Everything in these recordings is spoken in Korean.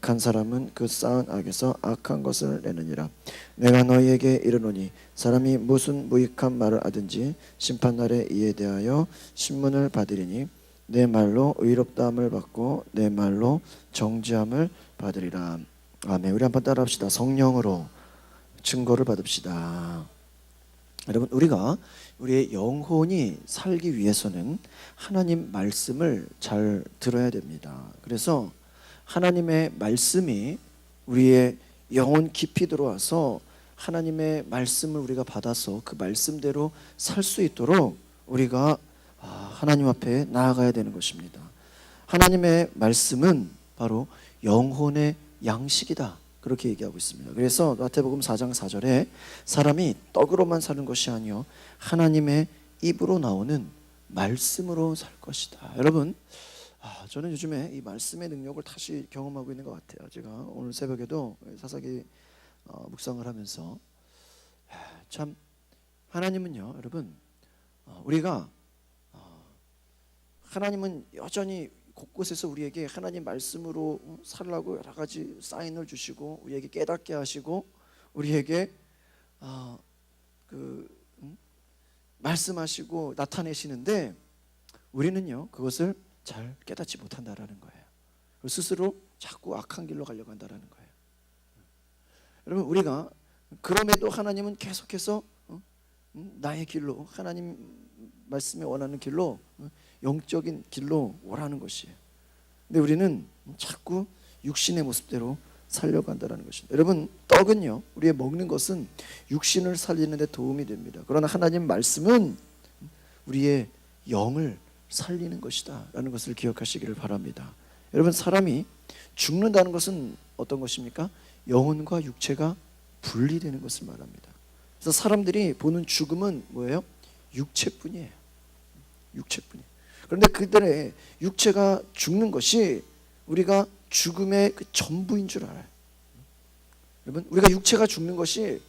악한 사람은 그 쌓은 악에서 악한 것을 내느니라. 내가 너희에게 이르노니 사람이 무슨 무익한 말을 하든지 심판날에 이에 대하여 신문을 받으리니 내 말로 의롭다함을 받고 내 말로 정죄함을 받으리라. 아멘. 우리 한번 따라합시다. 성령으로 증거를 받읍시다. 여러분, 우리가 우리의 영혼이 살기 위해서는 하나님 말씀을 잘 들어야 됩니다. 그래서 하나님의 말씀이 우리의 영혼 깊이 들어와서 하나님의 말씀을 우리가 받아서 그 말씀대로 살 수 있도록 우리가 하나님 앞에 나아가야 되는 것입니다. 하나님의 말씀은 바로 영혼의 양식이다, 그렇게 얘기하고 있습니다. 그래서 마태복음 4장 4절에 사람이 떡으로만 사는 것이 아니요 하나님의 입으로 나오는 말씀으로 살 것이다. 여러분, 저는 요즘에 이 말씀의 능력을 다시 경험하고 있는 것 같아요. 제가 오늘 새벽에도 사사기 묵상을 하면서 참 하나님은요, 여러분, 우리가 하나님은 여전히 곳곳에서 우리에게 하나님 말씀으로 살라고 여러 가지 사인을 주시고 우리에게 깨닫게 하시고 우리에게 말씀하시고 나타내시는데 우리는요, 그것을 잘 깨닫지 못한다라는 거예요. 스스로 자꾸 악한 길로 가려고 한다라는 거예요. 여러분, 우리가 그럼에도 하나님은 계속해서 나의 길로, 하나님 말씀에 원하는 길로, 영적인 길로 오라는 것이에요. 근데 우리는 자꾸 육신의 모습대로 살려고 한다는 것입니다. 여러분, 떡은요, 우리의 먹는 것은 육신을 살리는 데 도움이 됩니다. 그러나 하나님 말씀은 우리의 영을 살리는 것이다 라는 것을 기억하시기를 바랍니다. 여러분, 사람이 죽는다는 것은 어떤 것입니까? 영혼과 육체가 분리되는 것을 말합니다. 그래서 사람들이 보는 죽음은 뭐예요? 육체뿐이에요. 육체뿐이에요. 그런데 그들의 육체가 죽는 것이 우리가 죽음의 그 전부인 줄 알아요. 여러분, 우리가 육체가 죽는 것이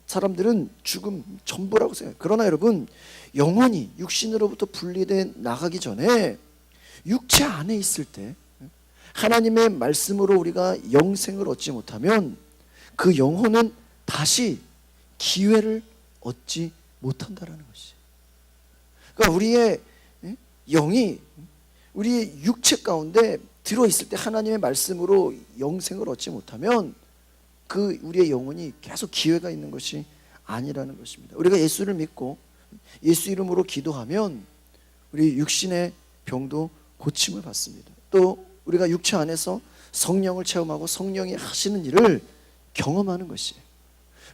사람들은 죽음 전부라고 생각해요. 그러나 여러분, 영혼이 육신으로부터 분리돼 나가기 전에 육체 안에 있을 때 하나님의 말씀으로 우리가 영생을 얻지 못하면 그 영혼은 다시 기회를 얻지 못한다라는 것이에요. 그러니까 우리의 영이 우리의 육체 가운데 들어있을 때 하나님의 말씀으로 영생을 얻지 못하면 그 우리의 영혼이 계속 기회가 있는 것이 아니라는 것입니다. 우리가 예수를 믿고 예수 이름으로 기도하면 우리 육신의 병도 고침을 받습니다. 또 우리가 육체 안에서 성령을 체험하고 성령이 하시는 일을 경험하는 것이에요.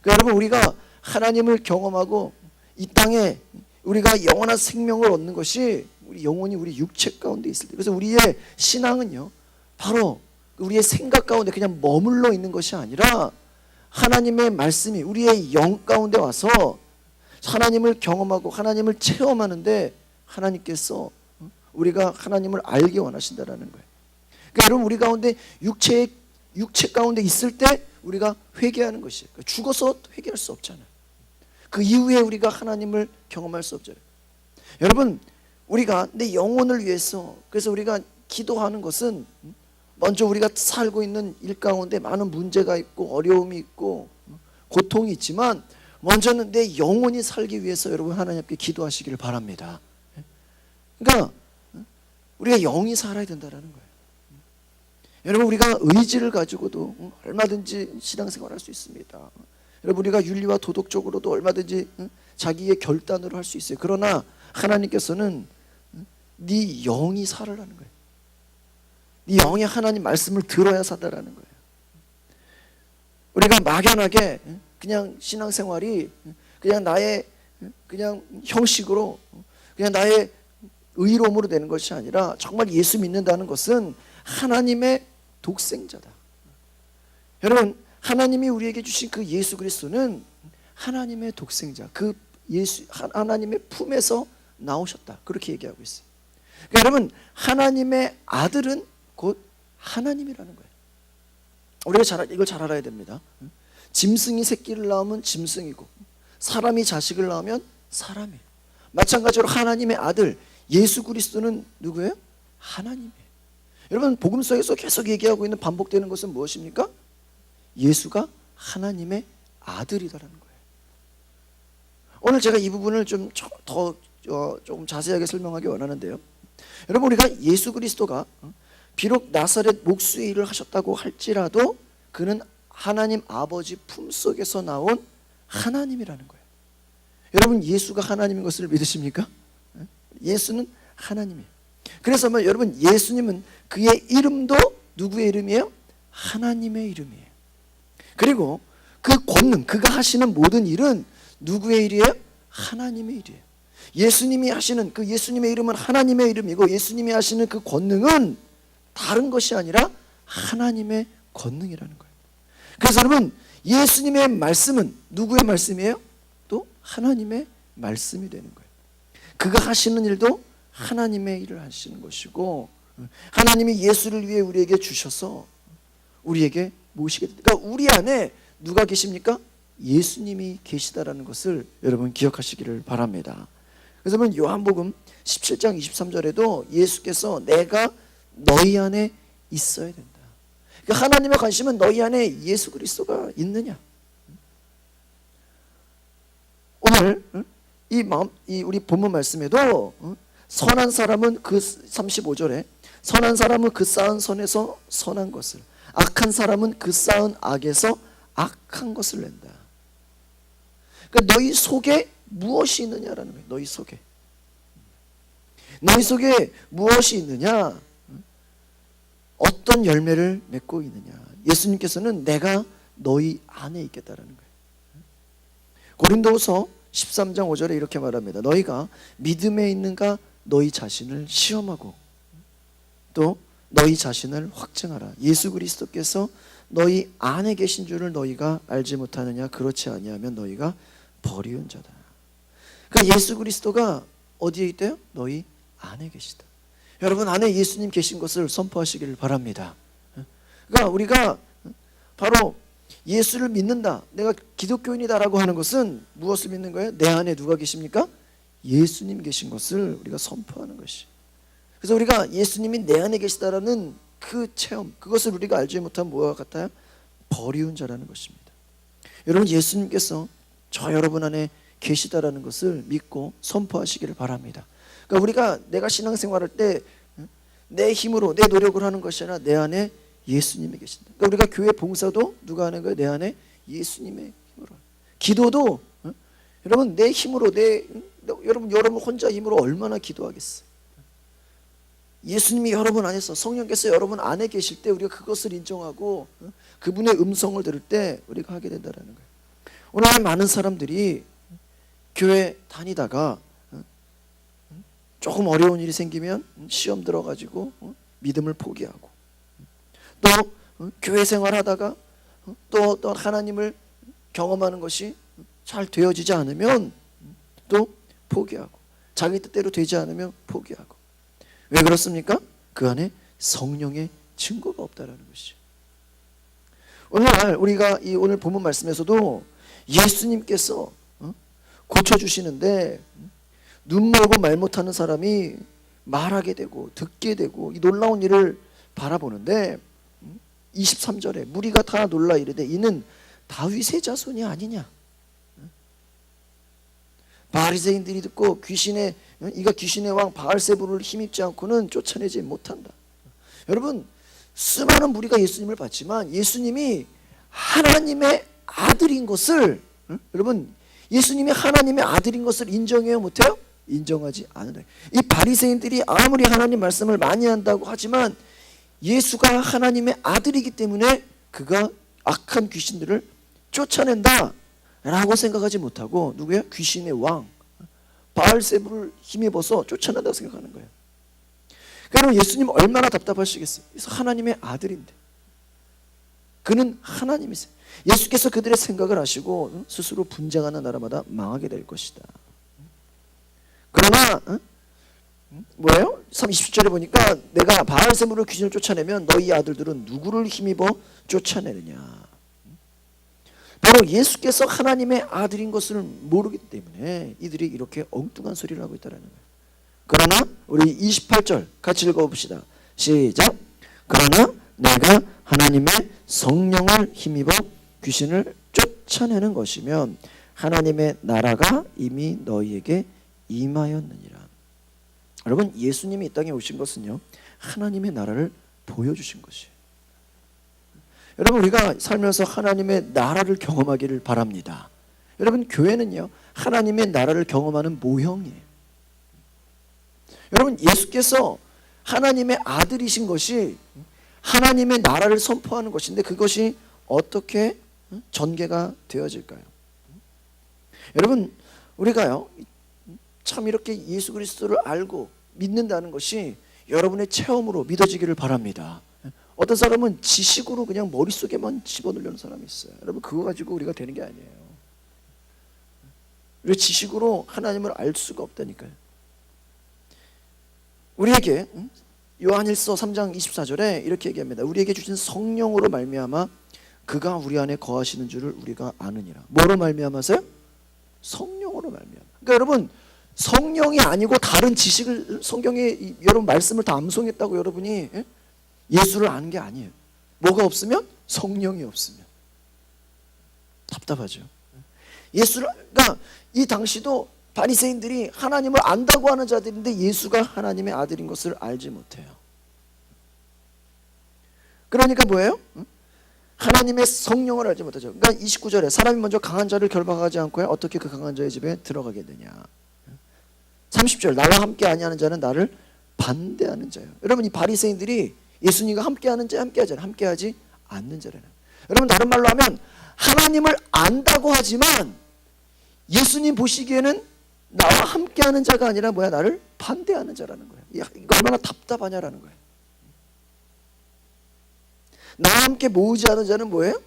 그러니까 여러분, 우리가 하나님을 경험하고 이 땅에 우리가 영원한 생명을 얻는 것이 우리 영혼이 우리 육체 가운데 있을 때, 그래서 우리의 신앙은요, 바로 우리의 생각 가운데 그냥 머물러 있는 것이 아니라 하나님의 말씀이 우리의 영 가운데 와서 하나님을 경험하고 하나님을 체험하는데 하나님께서 우리가 하나님을 알게 원하신다라는 거예요. 그러니까 여러분, 우리 가운데 육체 가운데 있을 때 우리가 회개하는 것이에요. 그러니까 죽어서 회개할 수 없잖아요. 그 이후에 우리가 하나님을 경험할 수 없잖아요. 여러분, 우리가 내 영혼을 위해서, 그래서 우리가 기도하는 것은 먼저 우리가 살고 있는 일 가운데 많은 문제가 있고 어려움이 있고 고통이 있지만 먼저는 내 영혼이 살기 위해서 여러분 하나님께 기도하시기를 바랍니다. 그러니까 우리가 영이 살아야 된다는 거예요. 여러분, 우리가 의지를 가지고도 얼마든지 신앙생활을 할 수 있습니다. 여러분, 우리가 윤리와 도덕적으로도 얼마든지 자기의 결단으로 할 수 있어요. 그러나 하나님께서는 네 영이 살으라는 거예요. 네 영이 하나님 말씀을 들어야 산다라는 거예요. 우리가 막연하게 그냥 신앙생활이 그냥 나의 그냥 형식으로 그냥 나의 의로움으로 되는 것이 아니라 정말 예수 믿는다는 것은 하나님의 독생자다. 여러분, 하나님이 우리에게 주신 그 예수 그리스도는 하나님의 독생자, 그 예수 하나님의 품에서 나오셨다, 그렇게 얘기하고 있어요. 그러니까 여러분, 하나님의 아들은 곧 하나님이라는 거예요. 우리가 이걸 잘 알아야 됩니다. 짐승이 새끼를 낳으면 짐승이고 사람이 자식을 낳으면 사람이에요. 마찬가지로 하나님의 아들 예수 그리스도는 누구예요? 하나님이에요. 여러분 복음서에서 계속 얘기하고 있는 반복되는 것은 무엇입니까? 예수가 하나님의 아들이다라는 거예요. 오늘 제가 이 부분을 좀 조금 자세하게 설명하기 원하는데요. 여러분 우리가 예수 그리스도가 비록 나사렛 목수의 일을 하셨다고 할지라도 그는 하나님 아버지 품속에서 나온 하나님이라는 거예요. 여러분 예수가 하나님인 것을 믿으십니까? 예수는 하나님이에요. 그래서 여러분 예수님은 그의 이름도 누구의 이름이에요? 하나님의 이름이에요. 그리고 그 권능, 그가 하시는 모든 일은 누구의 일이에요? 하나님의 일이에요. 예수님이 하시는 그 예수님의 이름은 하나님의 이름이고 예수님이 하시는 그 권능은 다른 것이 아니라 하나님의 권능이라는 거예요. 그래서 여러분 예수님의 말씀은 누구의 말씀이에요? 또 하나님의 말씀이 되는 거예요. 그가 하시는 일도 하나님의 일을 하시는 것이고 하나님이 예수를 위해 우리에게 주셔서 우리에게 모시게 됩니다. 그러니까 우리 안에 누가 계십니까? 예수님이 계시다라는 것을 여러분 기억하시기를 바랍니다. 그래서 여러분 요한복음 17장 23절에도 예수께서 내가 너희 안에 있어야 된다. 그러니까 하나님의 관심은 너희 안에 예수 그리스도가 있느냐. 오늘 이 우리 본문 말씀에도 선한 사람은 그 35절에 선한 사람은 그 쌓은 선에서 선한 것을 악한 사람은 그 쌓은 악에서 악한 것을 낸다. 그러니까 너희 속에 무엇이 있느냐라는 거예요. 너희 속에 무엇이 있느냐, 어떤 열매를 맺고 있느냐. 예수님께서는 내가 너희 안에 있겠다라는 거예요. 고린도후서 13장 5절에 이렇게 말합니다. 너희가 믿음에 있는가 너희 자신을 시험하고 또 너희 자신을 확증하라. 예수 그리스도께서 너희 안에 계신 줄을 너희가 알지 못하느냐. 그렇지 아니하면 너희가 버리운 자다. 그러니까 예수 그리스도가 어디에 있대요? 너희 안에 계시다. 여러분 안에 예수님 계신 것을 선포하시기를 바랍니다. 그러니까 우리가 바로 예수를 믿는다, 내가 기독교인이다라고 하는 것은 무엇을 믿는 거예요? 내 안에 누가 계십니까? 예수님 계신 것을 우리가 선포하는 것이. 그래서 우리가 예수님이 내 안에 계시다라는 그 체험, 그것을 우리가 알지 못한 뭐와 같아요? 버리운 자라는 것입니다. 여러분 예수님께서 저 여러분 안에 계시다라는 것을 믿고 선포하시기를 바랍니다. 그러니까 우리가 내가 신앙생활할 때 내 힘으로 내 노력을 하는 것이 아니라 내 안에 예수님이 계신다. 그러니까 우리가 교회 봉사도 누가 하는 거예요? 내 안에 예수님의 힘으로. 기도도 여러분 내 힘으로 여러분 혼자 힘으로 얼마나 기도하겠어요? 예수님이 여러분 안에서 성령께서 여러분 안에 계실 때 우리가 그것을 인정하고 그분의 음성을 들을 때 우리가 하게 된다는 거예요. 오늘 많은 사람들이 교회 다니다가 조금 어려운 일이 생기면 시험 들어가지고 믿음을 포기하고 또 교회 생활하다가 또 하나님을 경험하는 것이 잘 되어지지 않으면 또 포기하고 자기 뜻대로 되지 않으면 포기하고. 왜 그렇습니까? 그 안에 성령의 증거가 없다라는 것이죠. 오늘 우리가 이 오늘 본문 말씀에서도 예수님께서 고쳐주시는데 눈 멀고 말 못하는 사람이 말하게 되고 듣게 되고 이 놀라운 일을 바라보는데 23절에 무리가 다 놀라 이르되 이는 다윗의 자손이 아니냐. 바리새인들이 듣고 이가 귀신의 왕 바알세불을 힘입지 않고는 쫓아내지 못한다. 여러분 수많은 무리가 예수님을 봤지만 예수님이 하나님의 아들인 것을 여러분 예수님이 하나님의 아들인 것을 인정해요 못해요? 인정하지 않는다. 이 바리새인들이 아무리 하나님 말씀을 많이 한다고 하지만 예수가 하나님의 아들이기 때문에 그가 악한 귀신들을 쫓아낸다 라고 생각하지 못하고 누구야? 귀신의 왕 바알세불을 힘입어서 쫓아낸다고 생각하는 거예요. 그러면 예수님 얼마나 답답하시겠어요? 그래서 하나님의 아들인데 그는 하나님이세요. 예수께서 그들의 생각을 하시고 스스로 분쟁하는 나라마다 망하게 될 것이다. 그러나 뭐예요? 30절에 보니까 내가 바알세불을 귀신을 쫓아내면 너희 아들들은 누구를 힘입어 쫓아내느냐. 바로 예수께서 하나님의 아들인 것을 모르기 때문에 이들이 이렇게 엉뚱한 소리를 하고 있다는 거예요. 그러나 우리 28절 같이 읽어봅시다. 시작. 그러나 내가 하나님의 성령을 힘입어 귀신을 쫓아내는 것이면 하나님의 나라가 이미 너희에게 임하였느니라. 여러분, 예수님이 이 땅에 오신 것은요, 하나님의 나라를 보여주신 것이에요. 여러분, 우리가 살면서 하나님의 나라를 경험하기를 바랍니다. 여러분, 교회는요, 하나님의 나라를 경험하는 모형이에요. 여러분, 예수께서 하나님의 아들이신 것이 하나님의 나라를 선포하는 것인데 그것이 어떻게 전개가 되어질까요? 여러분, 우리가요, 참 이렇게 예수 그리스도를 알고 믿는다는 것이 여러분의 체험으로 믿어지기를 바랍니다. 어떤 사람은 지식으로 그냥 머릿속에만 집어넣으려는 사람이 있어요. 여러분, 그거 가지고 우리가 되는 게 아니에요. 우리 지식으로 하나님을 알 수가 없다니까요. 우리에게 요한일서 3장 24절에 이렇게 얘기합니다. 우리에게 주신 성령으로 말미암아 그가 우리 안에 거하시는 줄을 우리가 아느니라. 뭐로 말미암아서요? 성령으로 말미암아. 그러니까 여러분, 성령이 아니고 다른 지식을, 성경에 여러분 말씀을 다 암송했다고 여러분이 예수를 아는 게 아니에요. 뭐가 없으면? 성령이 없으면. 답답하죠. 예수를, 그러니까 이 당시도 바리새인들이 하나님을 안다고 하는 자들인데 예수가 하나님의 아들인 것을 알지 못해요. 그러니까 뭐예요? 하나님의 성령을 알지 못하죠. 그러니까 29절에 사람이 먼저 강한 자를 결박하지 않고 어떻게 그 강한 자의 집에 들어가게 되냐. 30절 나와 함께 아니하는 자는 나를 반대하는 자예요. 여러분, 이 바리새인들이 예수님과 함께하는 자, 함께하지 않아요. 함께하지 않는 자라는. 여러분, 다른 말로 하면 하나님을 안다고 하지만 예수님 보시기에는 나와 함께하는 자가 아니라 뭐야? 나를 반대하는 자라는 거예요. 이거 얼마나 답답하냐라는 거예요. 나와 함께 모으지 않은 자는 뭐예요?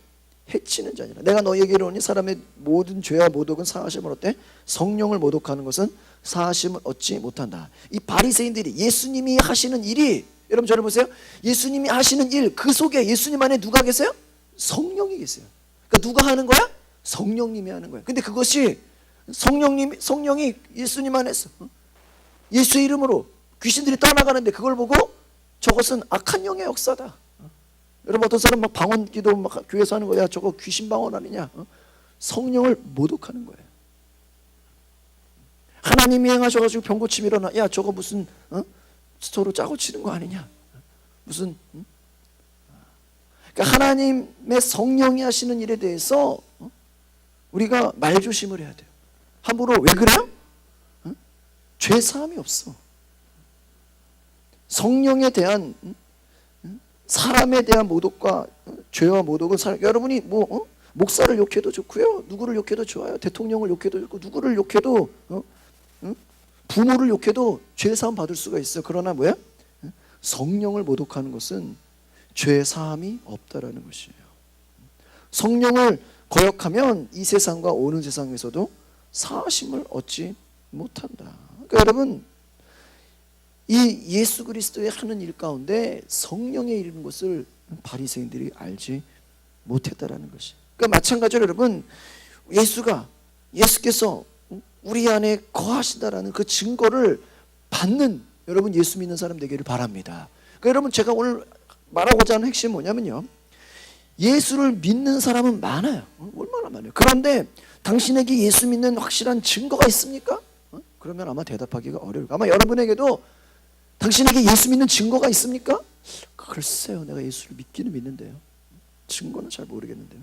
해치는 자니라. 내가 너희에게 이르노니 사람의 모든 죄와 모독은 사하심을 얻되 성령을 모독하는 것은 사하심을 얻지 못한다. 이 바리새인들이 예수님이 하시는 일이, 여러분 저를 보세요. 예수님이 하시는 일, 그 속에 예수님 안에 누가 계세요? 성령이 계세요. 그러니까 누가 하는 거야? 성령님이 하는 거예요. 근데 그것이 성령이 예수님 안에서 예수의 이름으로 귀신들이 떠나가는데 그걸 보고 저것은 악한 영의 역사다. 여러분, 어떤 사람 막 방언 기도 막 교회에서 하는 거야. 저거 귀신 방언 아니냐? 성령을 모독하는 거예요. 하나님이 행하셔가지고 병 고침 일어나. 야, 저거 무슨 스토로 짜고 치는 거 아니냐? 무슨? 그러니까 하나님의 성령이 하시는 일에 대해서 우리가 말조심을 해야 돼요. 함부로 왜 그래요? 죄 사함이 없어. 성령에 대한 사람에 대한 모독과 죄와 모독은 여러분이 목사를 욕해도 좋고요, 누구를 욕해도 좋아요. 대통령을 욕해도 좋고, 누구를 욕해도 부모를 욕해도 죄 사함 받을 수가 있어요. 그러나 뭐야? 성령을 모독하는 것은 죄 사함이 없다라는 것이에요. 성령을 거역하면 이 세상과 오는 세상에서도 사하심을 얻지 못한다. 그러니까 여러분, 이 예수 그리스도의 하는 일 가운데 성령의 일인 것을 바리새인들이 알지 못했다라는 것이. 그러니까 마찬가지로 여러분, 예수께서 우리 안에 거하신다라는 그 증거를 받는 여러분 예수 믿는 사람 되기를 바랍니다. 그러니까 여러분, 제가 오늘 말하고자 하는 핵심은 뭐냐면요, 예수를 믿는 사람은 많아요. 얼마나 많아요. 그런데 당신에게 예수 믿는 확실한 증거가 있습니까? 그러면 아마 대답하기가 어려울 거예요. 아마 여러분에게도 당신에게 예수 믿는 증거가 있습니까? 글쎄요, 내가 예수를 믿기는 믿는데요, 증거는 잘 모르겠는데요.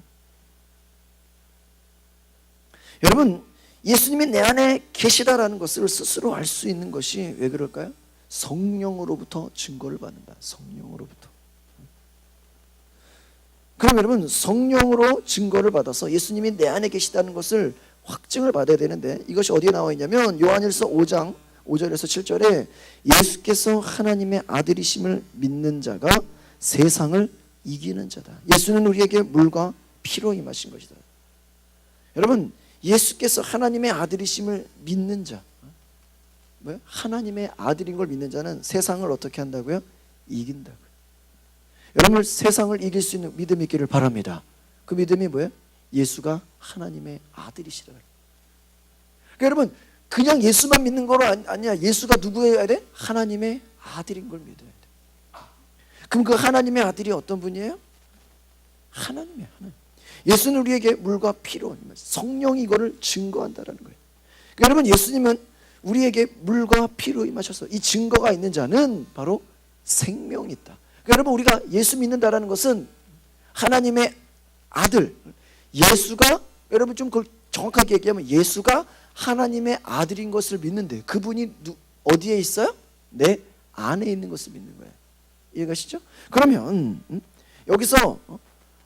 여러분, 예수님이 내 안에 계시다라는 것을 스스로 알 수 있는 것이 왜 그럴까요? 성령으로부터 증거를 받는다. 성령으로부터. 그럼 여러분, 성령으로 증거를 받아서 예수님이 내 안에 계시다는 것을 확증을 받아야 되는데, 이것이 어디에 나와 있냐면 요한일서 5장 5절에서 7절에 예수께서 하나님의 아들이심을 믿는 자가 세상을 이기는 자다. 예수는 우리에게 물과 피로 임하신 것이다. 여러분, 예수께서 하나님의 아들이심을 믿는 자, 뭐요? 하나님의 아들인 걸 믿는 자는 세상을 어떻게 한다고요? 이긴다고요. 여러분, 세상을 이길 수 있는 믿음이 있기를 바랍니다. 그 믿음이 뭐예요? 예수가 하나님의 아들이시다. 그러니까 여러분, 그냥 예수만 믿는 거로 아니야. 예수가 누구여야 돼? 하나님의 아들인 걸 믿어야 돼. 그럼 그 하나님의 아들이 어떤 분이에요? 하나님이에요. 하나님. 예수는 우리에게 물과 피로 성령이 이거를 증거한다라는 거예요. 그러니까 여러분, 예수님은 우리에게 물과 피로 임하셔서 이 증거가 있는 자는 바로 생명이 있다. 그러니까 여러분, 우리가 예수 믿는다라는 것은 하나님의 아들, 예수가, 여러분 좀 그걸 정확하게 얘기하면 예수가 하나님의 아들인 것을 믿는데, 그분이 어디에 있어요? 내 안에 있는 것을 믿는 거예요. 이해가시죠? 그러면 여기서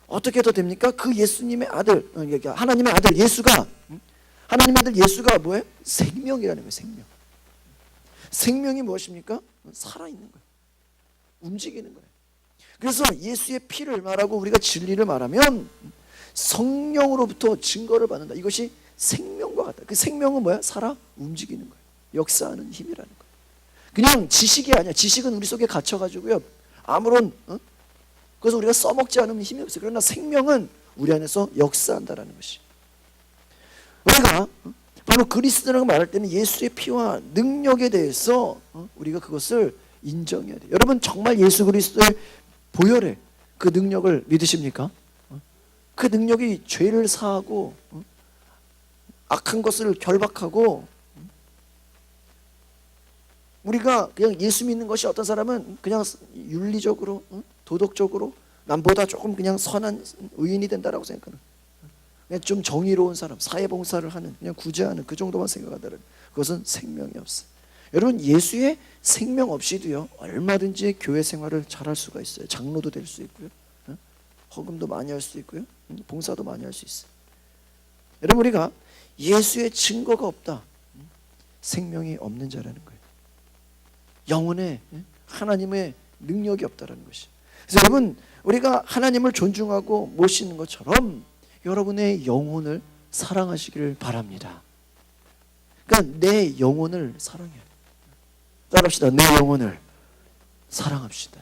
어떻게 더 됩니까? 그 예수님의 아들, 하나님의 아들 예수가, 하나님의 아들 예수가 뭐예요? 생명이라는 거예요. 생명. 생명이 무엇입니까? 살아있는 거예요. 움직이는 거예요. 그래서 예수의 피를 말하고 우리가 진리를 말하면 성령으로부터 증거를 받는다. 이것이 생명과 같다. 그 생명은 뭐야? 살아 움직이는 거예요. 역사하는 힘이라는 거예요. 그냥 지식이 아니야. 지식은 우리 속에 갇혀가지고요, 아무런 그래서 우리가 써먹지 않으면 힘이 없어요. 그러나 생명은 우리 안에서 역사한다라는 것이. 우리가 바로 그리스도라고 말할 때는 예수의 피와 능력에 대해서 우리가 그것을 인정해야 돼요. 여러분, 정말 예수 그리스도의 보혈의 그 능력을 믿으십니까? 그 능력이 죄를 사하고 악한 것을 결박하고, 우리가 그냥 예수 믿는 것이, 어떤 사람은 그냥 윤리적으로 도덕적으로 남보다 조금 그냥 선한 의인이 된다라고 생각하는, 그냥 좀 정의로운 사람, 사회봉사를 하는, 그냥 구제하는 그 정도만 생각한다는, 그것은 생명이 없어요. 여러분, 예수의 생명 없이도요 얼마든지 교회 생활을 잘할 수가 있어요. 장로도 될 수 있고요, 헌금도 많이 할 수 있고요, 봉사도 많이 할 수 있어요. 여러분, 우리가 예수의 증거가 없다, 생명이 없는 자라는 거예요. 영혼에 하나님의 능력이 없다라는 것이. 그래서 여러분, 우리가 하나님을 존중하고 모시는 것처럼 여러분의 영혼을 사랑하시기를 바랍니다. 그러니까 내 영혼을 사랑해요. 따라합시다. 내 영혼을 사랑합시다.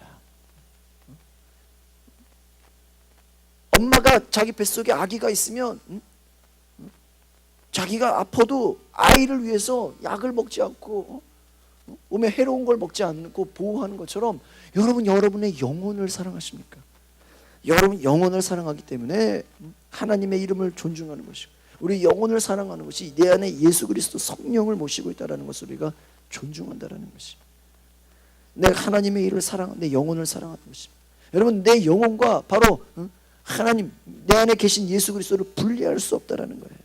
엄마가 자기 뱃속에 아기가 있으면 자기가 아파도 아이를 위해서 약을 먹지 않고 몸에 해로운 걸 먹지 않고 보호하는 것처럼, 여러분, 여러분의 영혼을 사랑하십니까? 여러분 영혼을 사랑하기 때문에 하나님의 이름을 존중하는 것이고, 우리 영혼을 사랑하는 것이 내 안에 예수 그리스도 성령을 모시고 있다는 것을 우리가 존중한다는 것이, 내가 하나님의 일을 사랑, 내 영혼을 사랑하는 것입니다. 여러분, 내 영혼과 바로 하나님, 내 안에 계신 예수 그리스도를 분리할 수 없다는 거예요.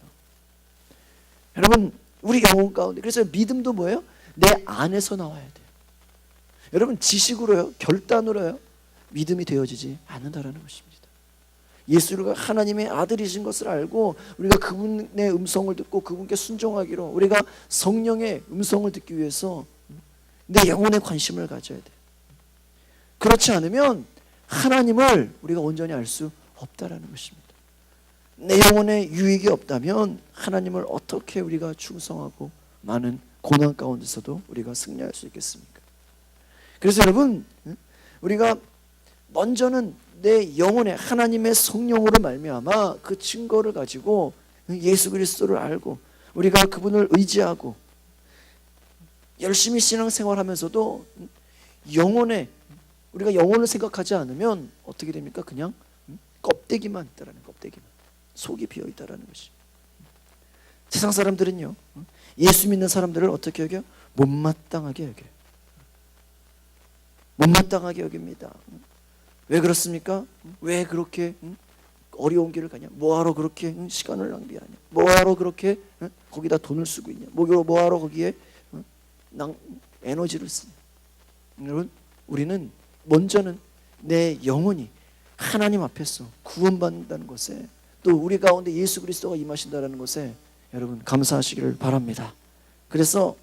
여러분, 우리 영혼 가운데, 그래서 믿음도 뭐예요? 내 안에서 나와야 돼요. 여러분, 지식으로요, 결단으로요 믿음이 되어지지 않는다라는 것입니다. 예수가 하나님의 아들이신 것을 알고 우리가 그분의 음성을 듣고 그분께 순종하기로, 우리가 성령의 음성을 듣기 위해서 내 영혼에 관심을 가져야 돼요. 그렇지 않으면 하나님을 우리가 온전히 알 수 없다라는 것입니다. 내 영혼에 유익이 없다면 하나님을 어떻게 우리가 충성하고 많은 고난 가운데서도 우리가 승리할 수 있겠습니까? 그래서 여러분, 우리가 먼저는 내 영혼에 하나님의 성령으로 말미암아 그 증거를 가지고 예수 그리스도를 알고 우리가 그분을 의지하고 열심히 신앙생활하면서도 영혼에, 우리가 영혼을 생각하지 않으면 어떻게 됩니까? 그냥 껍데기만 있다라는, 껍데기만, 속이 비어 있다라는 것이. 세상 사람들은요 예수 믿는 사람들을 어떻게 여겨요? 못마땅하게 여겨요. 못마땅하게 여깁니다. 왜 그렇습니까? 왜 그렇게 어려운 길을 가냐? 뭐하러 그렇게 시간을 낭비하냐? 뭐하러 그렇게 거기다 돈을 쓰고 있냐? 뭐하러 거기에 에너지를 쓰냐? 여러분, 우리는 먼저는 내 영혼이 하나님 앞에서 구원받는다는 것에, 또 우리 가운데 예수 그리스도가 임하신다는 것에 여러분 감사하시기를 바랍니다. 그래서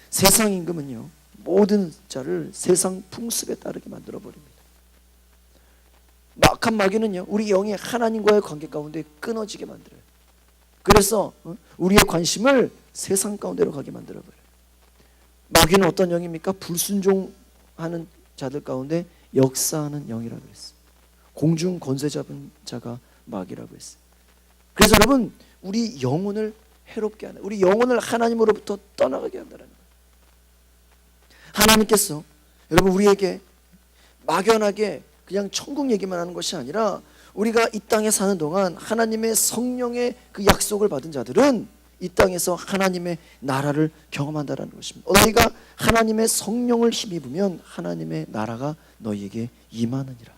세상 임금은요 모든 자를 세상 풍습에 따르게 만들어버립니다. 악한 마귀는요 우리 영이 하나님과의 관계 가운데 끊어지게 만들어요. 그래서 우리의 관심을 세상 가운데로 가게 만들어버려요. 마귀는 어떤 영입니까? 불순종하는 자들 가운데 역사하는 영이라고 했어요. 공중 권세 잡은 자가 마귀라고 했어요. 그래서 여러분, 우리 영혼을 해롭게 하는, 우리 영혼을 하나님으로부터 떠나가게 한다는 거예요. 하나님께서 여러분 우리에게 막연하게 그냥 천국 얘기만 하는 것이 아니라 우리가 이 땅에 사는 동안 하나님의 성령의 그 약속을 받은 자들은 이 땅에서 하나님의 나라를 경험한다는 것입니다. 너희가 하나님의 성령을 힘입으면 하나님의 나라가 너희에게 임하느니라.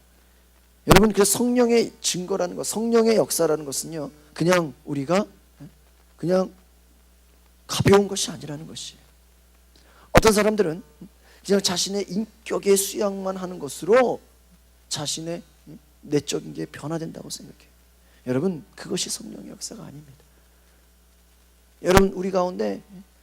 여러분, 그 성령의 증거라는 것, 성령의 역사라는 것은요, 그냥 우리가 그냥 가벼운 것이 아니라는 것이에요. 어떤 사람들은 그냥 자신의 인격의 수양만 하는 것으로 자신의 내적인 게 변화된다고 생각해요. 여러분, 그것이 성령의 역사가 아닙니다. 여러분, 우리 가운데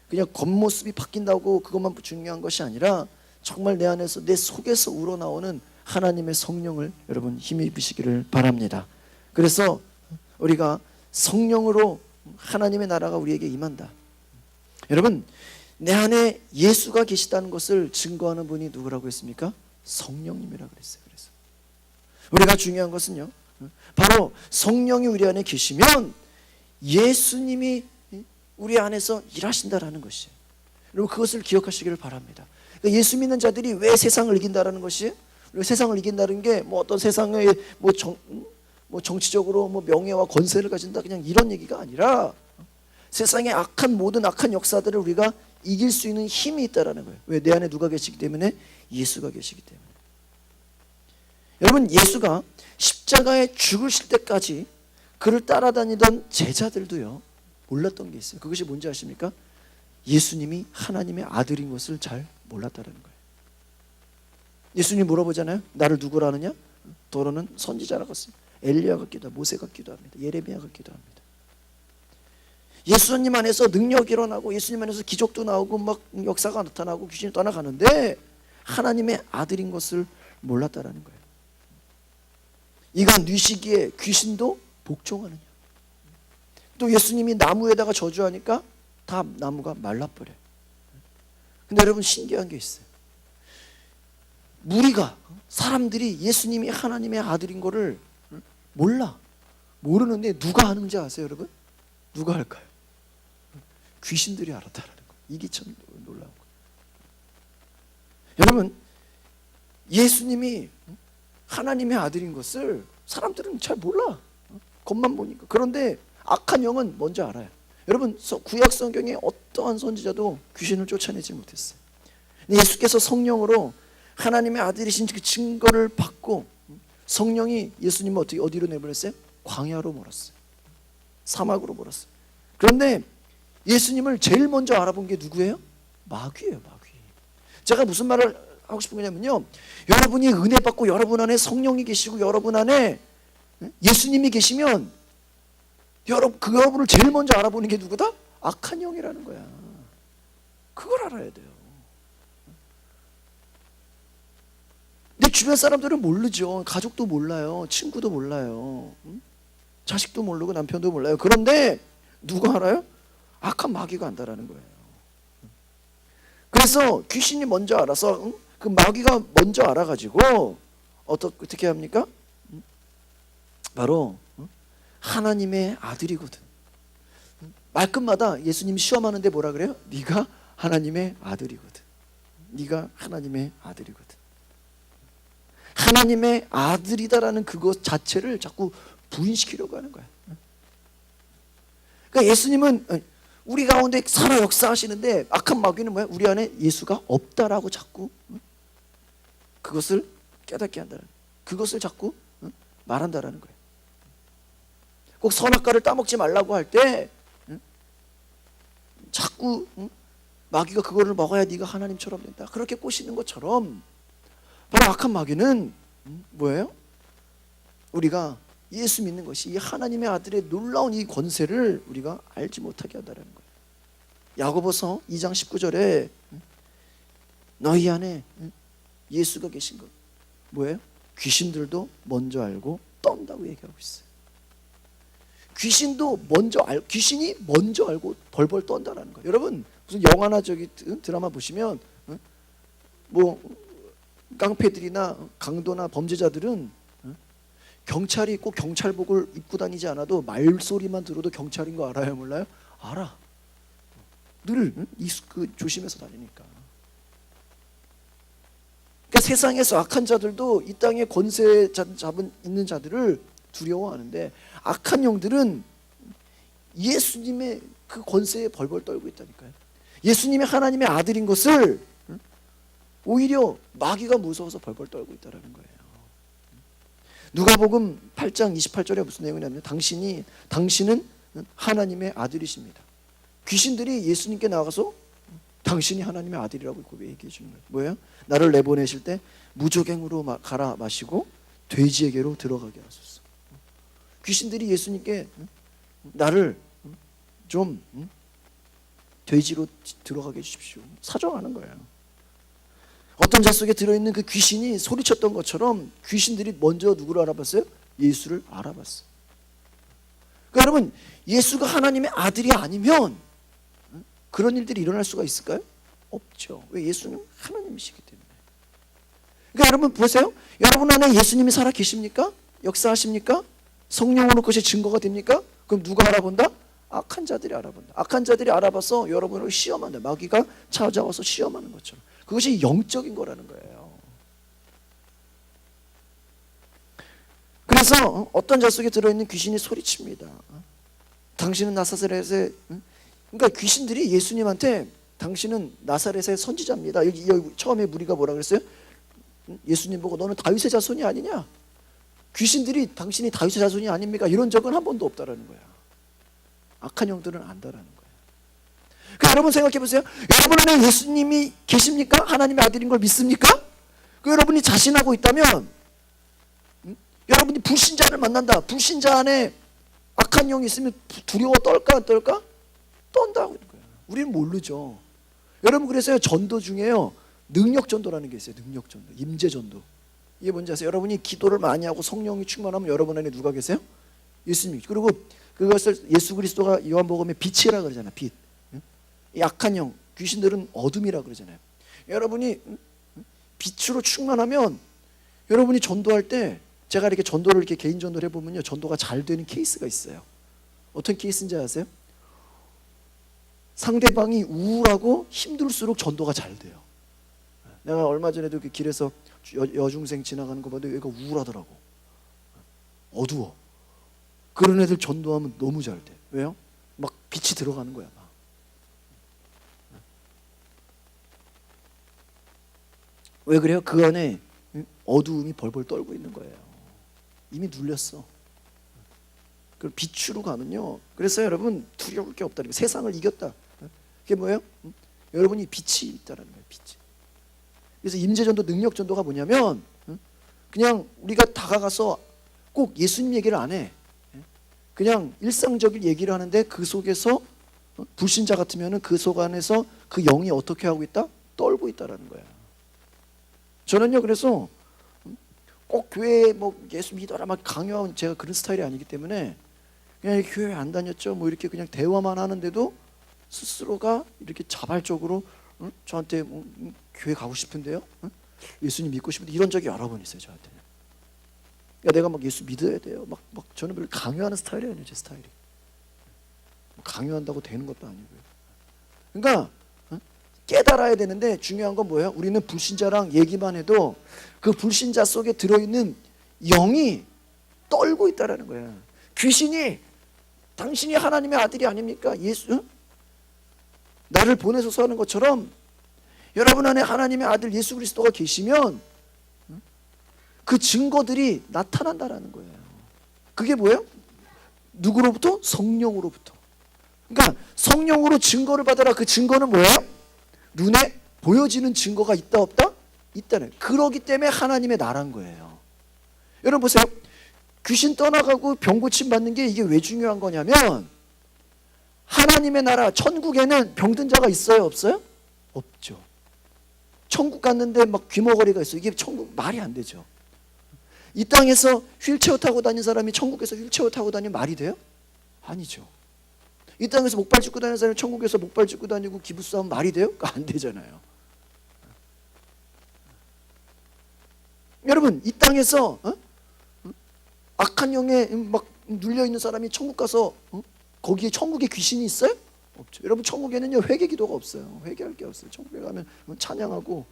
그냥 겉모습이 바뀐다고 그것만 중요한 것이 아니라 정말 내 안에서, 내 속에서 우러나오는 하나님의 성령을 여러분 힘입으시기를 바랍니다. 그래서 우리가 성령으로 하나님의 나라가 우리에게 임한다. 여러분, 내 안에 예수가 계시다는 것을 증거하는 분이 누구라고 했습니까? 성령님이라고 그랬어요. 그래서 우리가 중요한 것은요, 바로 성령이 우리 안에 계시면 예수님이 우리 안에서 일하신다라는 것이에요. 여러분, 그것을 기억하시기를 바랍니다. 그러니까 예수 믿는 자들이 왜 세상을 이긴다라는 것이, 세상을 이긴다는 게 뭐 어떤 세상의 정치적으로 명예와 권세를 가진다, 그냥 이런 얘기가 아니라 세상의 모든 악한 역사들을 우리가 이길 수 있는 힘이 있다라는 거예요. 왜? 내 안에 누가 계시기 때문에? 예수가 계시기 때문에. 여러분, 예수가 십자가에 죽으실 때까지 그를 따라다니던 제자들도요, 몰랐던 게 있어요. 그것이 뭔지 아십니까? 예수님이 하나님의 아들인 것을 잘 몰랐다는 거예요. 예수님이 물어보잖아요. 나를 누구라 하느냐? 더러는 선지자라고 했습니다. 엘리야 같기도 하고 모세 같기도 합니다. 예레미야 같기도 합니다. 예수님 안에서 능력이 일어나고 예수님 안에서 기적도 나오고 막 역사가 나타나고 귀신이 떠나가는데 하나님의 아들인 것을 몰랐다라는 거예요. 이가 뉘시기에 귀신도 복종하느냐. 또 예수님이 나무에다가 저주하니까 다 나무가 말라버려요. 근데 여러분, 신기한 게 있어요. 무리가, 사람들이 예수님이 하나님의 아들인 거를 모르는데 누가 아는지 아세요, 여러분? 누가 알까요? 귀신들이 알았다라는 거예요. 이게 참 놀라운 거예요. 여러분, 예수님이 하나님의 아들인 것을 사람들은 잘 몰라. 겉만 보니까. 그런데 악한 영은 먼저 알아요. 여러분, 구약 성경에 어떠한 선지자도 귀신을 쫓아내지 못했어요. 예수께서 성령으로 하나님의 아들이신 그 증거를 받고 성령이 예수님을 어디로 내보냈어요? 광야로 몰았어요. 사막으로 몰았어요. 그런데 예수님을 제일 먼저 알아본 게 누구예요? 마귀예요, 마귀. 제가 무슨 말을 하고 싶은 거냐면요, 여러분이 은혜 받고 여러분 안에 성령이 계시고 여러분 안에 예수님이 계시면 여러분을 제일 먼저 알아보는 게 누구다? 악한 영이라는 거야. 그걸 알아야 돼요. 내 주변 사람들은 모르죠. 가족도 몰라요. 친구도 몰라요. 자식도 모르고 남편도 몰라요. 그런데 누가 알아요? 악한 마귀가 안다라는 거예요. 그래서 귀신이 먼저 알아서 그 마귀가 먼저 알아가지고 어떻게 합니까? 바로 하나님의 아들이거든. 말끝마다 예수님이 시험하는데 뭐라 그래요? 네가 하나님의 아들이거든. 네가 하나님의 아들이거든. 하나님의 아들이다라는 그것 자체를 자꾸 부인시키려고 하는 거야. 그러니까 예수님은 우리 가운데 살아 역사하시는데 악한 마귀는 뭐야? 우리 안에 예수가 없다라고 자꾸 그것을 깨닫게 한다는, 그것을 자꾸 말한다라는 거예요. 꼭 선악과를 따먹지 말라고 할 때 자꾸 마귀가 그거를 먹어야 네가 하나님처럼 된다, 그렇게 꼬시는 것처럼 바로 악한 마귀는 뭐예요? 우리가 예수 믿는 것이 이 하나님의 아들의 놀라운 이 권세를 우리가 알지 못하게 한다는 거예요. 야고보서 2장 19절에 너희 안에 예수가 계신 것 뭐예요? 귀신들도 먼저 알고 떤다고 얘기하고 있어요. 귀신이 먼저 알고 벌벌 떤다는 거예요. 여러분, 무슨 영화나 드라마 보시면 뭐 깡패들이나 강도나 범죄자들은 경찰이 꼭 경찰복을 입고 다니지 않아도 말소리만 들어도 경찰인 거 알아요, 몰라요? 알아. 늘 조심해서 다니니까. 그러니까 세상에서 악한 자들도 이 땅에 권세 있는 자들을 두려워하는데, 악한 영들은 예수님의 그 권세에 벌벌 떨고 있다니까요. 예수님이 하나님의 아들인 것을 오히려 마귀가 무서워서 벌벌 떨고 있다는 거예요. 누가복음 8장 28절에 무슨 내용이냐면, 당신은 하나님의 아들이십니다. 귀신들이 예수님께 나가서 당신이 하나님의 아들이라고 얘기해 주는 거예요. 뭐예요? 나를 내보내실 때 무조갱으로 갈아 마시고 돼지에게로 들어가게 하소서. 귀신들이 예수님께 나를 좀 돼지로 들어가게 해주십시오, 사정하는 거예요. 어떤 자 속에 들어있는 그 귀신이 소리쳤던 것처럼 귀신들이 먼저 누구를 알아봤어요? 예수를 알아봤어요. 그러니까 여러분, 예수가 하나님의 아들이 아니면 그런 일들이 일어날 수가 있을까요? 없죠. 왜? 예수는 하나님이시기 때문에. 그러니까 여러분 보세요. 여러분 안에 예수님이 살아 계십니까? 역사하십니까? 성령으로 그것이 증거가 됩니까? 그럼 누가 알아본다? 악한 자들이 알아본다. 악한 자들이 알아봐서 여러분을 시험한다. 마귀가 찾아와서 시험하는 것처럼. 그것이 영적인 거라는 거예요. 그래서 어떤 자 속에 들어있는 귀신이 소리칩니다. 당신은 나사렛의, 그러니까 귀신들이 예수님한테 당신은 나사렛의 선지자입니다. 여기 처음에 무리가 뭐라 그랬어요? 예수님 보고 너는 다윗의 자손이 아니냐? 귀신들이 당신이 다윗의 자손이 아닙니까? 이런 적은 한 번도 없다라는 거야. 악한 영들은 안다라는 거예요. 그러니까 여러분 생각해 보세요. 여러분 안에 예수님이 계십니까? 하나님의 아들인 걸 믿습니까? 그 여러분이 자신하고 있다면, 여러분이 불신자를 만난다. 불신자 안에 악한 영이 있으면 두려워 떨까 안 떨까? 떤다고 하는 거예요. 우리는 모르죠. 여러분, 그래서요, 전도 중에요, 능력 전도라는 게 있어요. 능력 전도, 임재 전도. 이게 뭔지 아세요? 여러분이 기도를 많이 하고 성령이 충만하면 여러분 안에 누가 계세요? 예수님이. 그리고 그것을 예수 그리스도가 요한복음에 빛이라 그러잖아요. 빛. 이 악한 영, 귀신들은 어둠이라 그러잖아요. 여러분이 빛으로 충만하면 여러분이 전도할 때, 제가 이렇게 전도를 이렇게 개인 전도를 해보면요, 전도가 잘 되는 케이스가 있어요. 어떤 케이스인지 아세요? 상대방이 우울하고 힘들수록 전도가 잘 돼요. 내가 얼마 전에도 그 길에서 여중생 지나가는 거 봤는데 얘가 우울하더라고. 어두워. 그런 애들 전도하면 너무 잘 돼. 왜요? 막 빛이 들어가는 거야. 막. 왜 그래요? 그 안에 어두움이 벌벌 떨고 있는 거예요. 이미 눌렸어. 그럼 빛으로 가면요, 그래서 여러분 두려울 게 없다. 세상을 이겼다. 그게 뭐예요? 여러분이 빛이 있다는 거예요. 빛이. 그래서 임재전도, 능력전도가 뭐냐면, 그냥 우리가 다가가서 꼭 예수님 얘기를 안 해. 그냥 일상적인 얘기를 하는데 그 속에서 불신자 같으면 그 속 안에서 그 영이 어떻게 하고 있다? 떨고 있다라는 거야. 저는요, 그래서 꼭 교회에 뭐 예수 믿어라 막 강요하는, 제가 그런 스타일이 아니기 때문에 그냥 교회 안 다녔죠, 뭐 이렇게 그냥 대화만 하는데도 스스로가 이렇게 자발적으로 저한테 교회 가고 싶은데요, 예수님 믿고 싶은데, 이런 적이 여러 번 있어요 저한테. 야, 내가 막 예수 믿어야 돼요. 막 저는 별로 강요하는 스타일이 아니에요. 제 스타일이. 강요한다고 되는 것도 아니고요. 그러니까 깨달아야 되는데, 중요한 건 뭐예요? 우리는 불신자랑 얘기만 해도 그 불신자 속에 들어있는 영이 떨고 있다라는 거예요. 귀신이 당신이 하나님의 아들이 아닙니까? 예수, 나를 보내소서 하는 것처럼 여러분 안에 하나님의 아들 예수 그리스도가 계시면 그 증거들이 나타난다라는 거예요. 그게 뭐예요? 누구로부터? 성령으로부터. 그러니까 성령으로 증거를 받아라. 그 증거는 뭐예요? 눈에 보여지는 증거가 있다 없다? 있다는. 그러기 때문에 하나님의 나라인 거예요. 여러분 보세요. 귀신 떠나가고 병 고침 받는 게 이게 왜 중요한 거냐면, 하나님의 나라, 천국에는 병든 자가 있어요 없어요? 없죠. 천국 갔는데 막 귀머거리가 있어요. 이게 천국 말이 안 되죠. 이 땅에서 휠체어 타고 다니는 사람이 천국에서 휠체어 타고 다니면 말이 돼요? 아니죠. 이 땅에서 목발 짚고 다니는 사람이 천국에서 목발 짚고 다니고 기부싸움 말이 돼요? 안 되잖아요. 여러분, 이 땅에서 악한 영에 막 눌려있는 사람이 천국 가서 거기에 천국에 귀신이 있어요? 없죠. 여러분, 천국에는요 회개 기도가 없어요. 회개할 게 없어요. 천국에 가면 찬양하고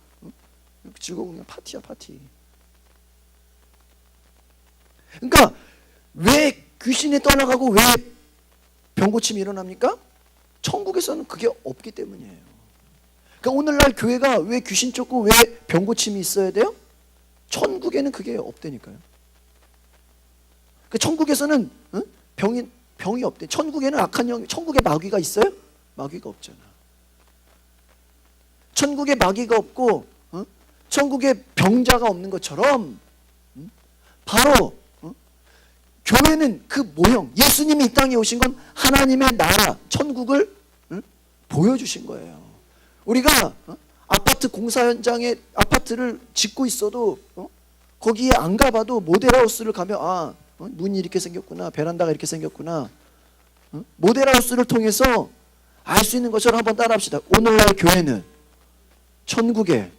즐거운 그냥 파티야, 파티. 그러니까 왜 귀신이 떠나가고 왜 병고침이 일어납니까? 천국에서는 그게 없기 때문이에요. 그러니까 오늘날 교회가 왜 귀신 쫓고 왜 병고침이 있어야 돼요? 천국에는 그게 없다니까요. 그 천국에서는 병이 없대. 천국에는 악한 영, 천국에 마귀가 있어요? 마귀가 없잖아. 천국에 마귀가 없고 천국에 병자가 없는 것처럼 바로 교회는 그 모형, 예수님이 이 땅에 오신 건 하나님의 나라, 천국을 보여주신 거예요. 우리가 아파트 공사 현장에 아파트를 짓고 있어도 거기에 안 가봐도 모델하우스를 가면 문이 이렇게 생겼구나, 베란다가 이렇게 생겼구나. 모델하우스를 통해서 알 수 있는 것처럼 한번 따라합시다. 오늘날 교회는 천국의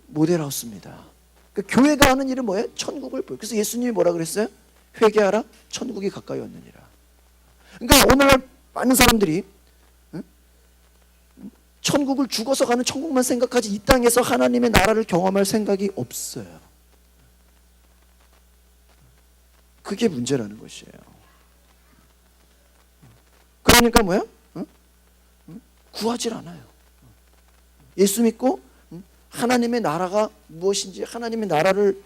모델하우스입니다. 그러니까 교회가 하는 일은 뭐예요? 천국을 보여. 그래서 예수님이 뭐라 그랬어요? 회개하라, 천국이 가까이 왔느니라. 그러니까 오늘날 많은 사람들이 천국을 죽어서 가는 천국만 생각하지 이 땅에서 하나님의 나라를 경험할 생각이 없어요. 그게 문제라는 것이에요. 그러니까 뭐야? 구하질 않아요. 예수 믿고 하나님의 나라가 무엇인지, 하나님의 나라를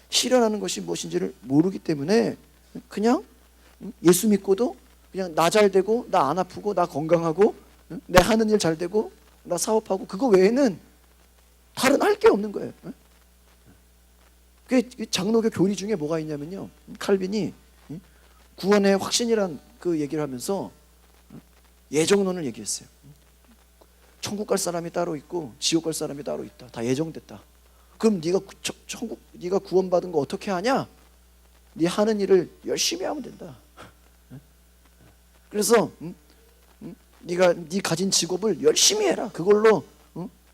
실현하는 것이 무엇인지를 모르기 때문에 그냥 예수 믿고도 그냥 나 잘 되고 나 안 아프고 나 건강하고 내 하는 일 잘 되고 나 사업하고 그거 외에는 다른 할 게 없는 거예요. 그 장로교 교리 중에 뭐가 있냐면요, 칼빈이 구원의 확신이란 그 얘기를 하면서 예정론을 얘기했어요. 천국 갈 사람이 따로 있고 지옥 갈 사람이 따로 있다. 다 예정됐다. 그럼 네가 천국, 네가 구원받은 거 어떻게 하냐? 네 하는 일을 열심히 하면 된다. 그래서 네가 네 가진 직업을 열심히 해라. 그걸로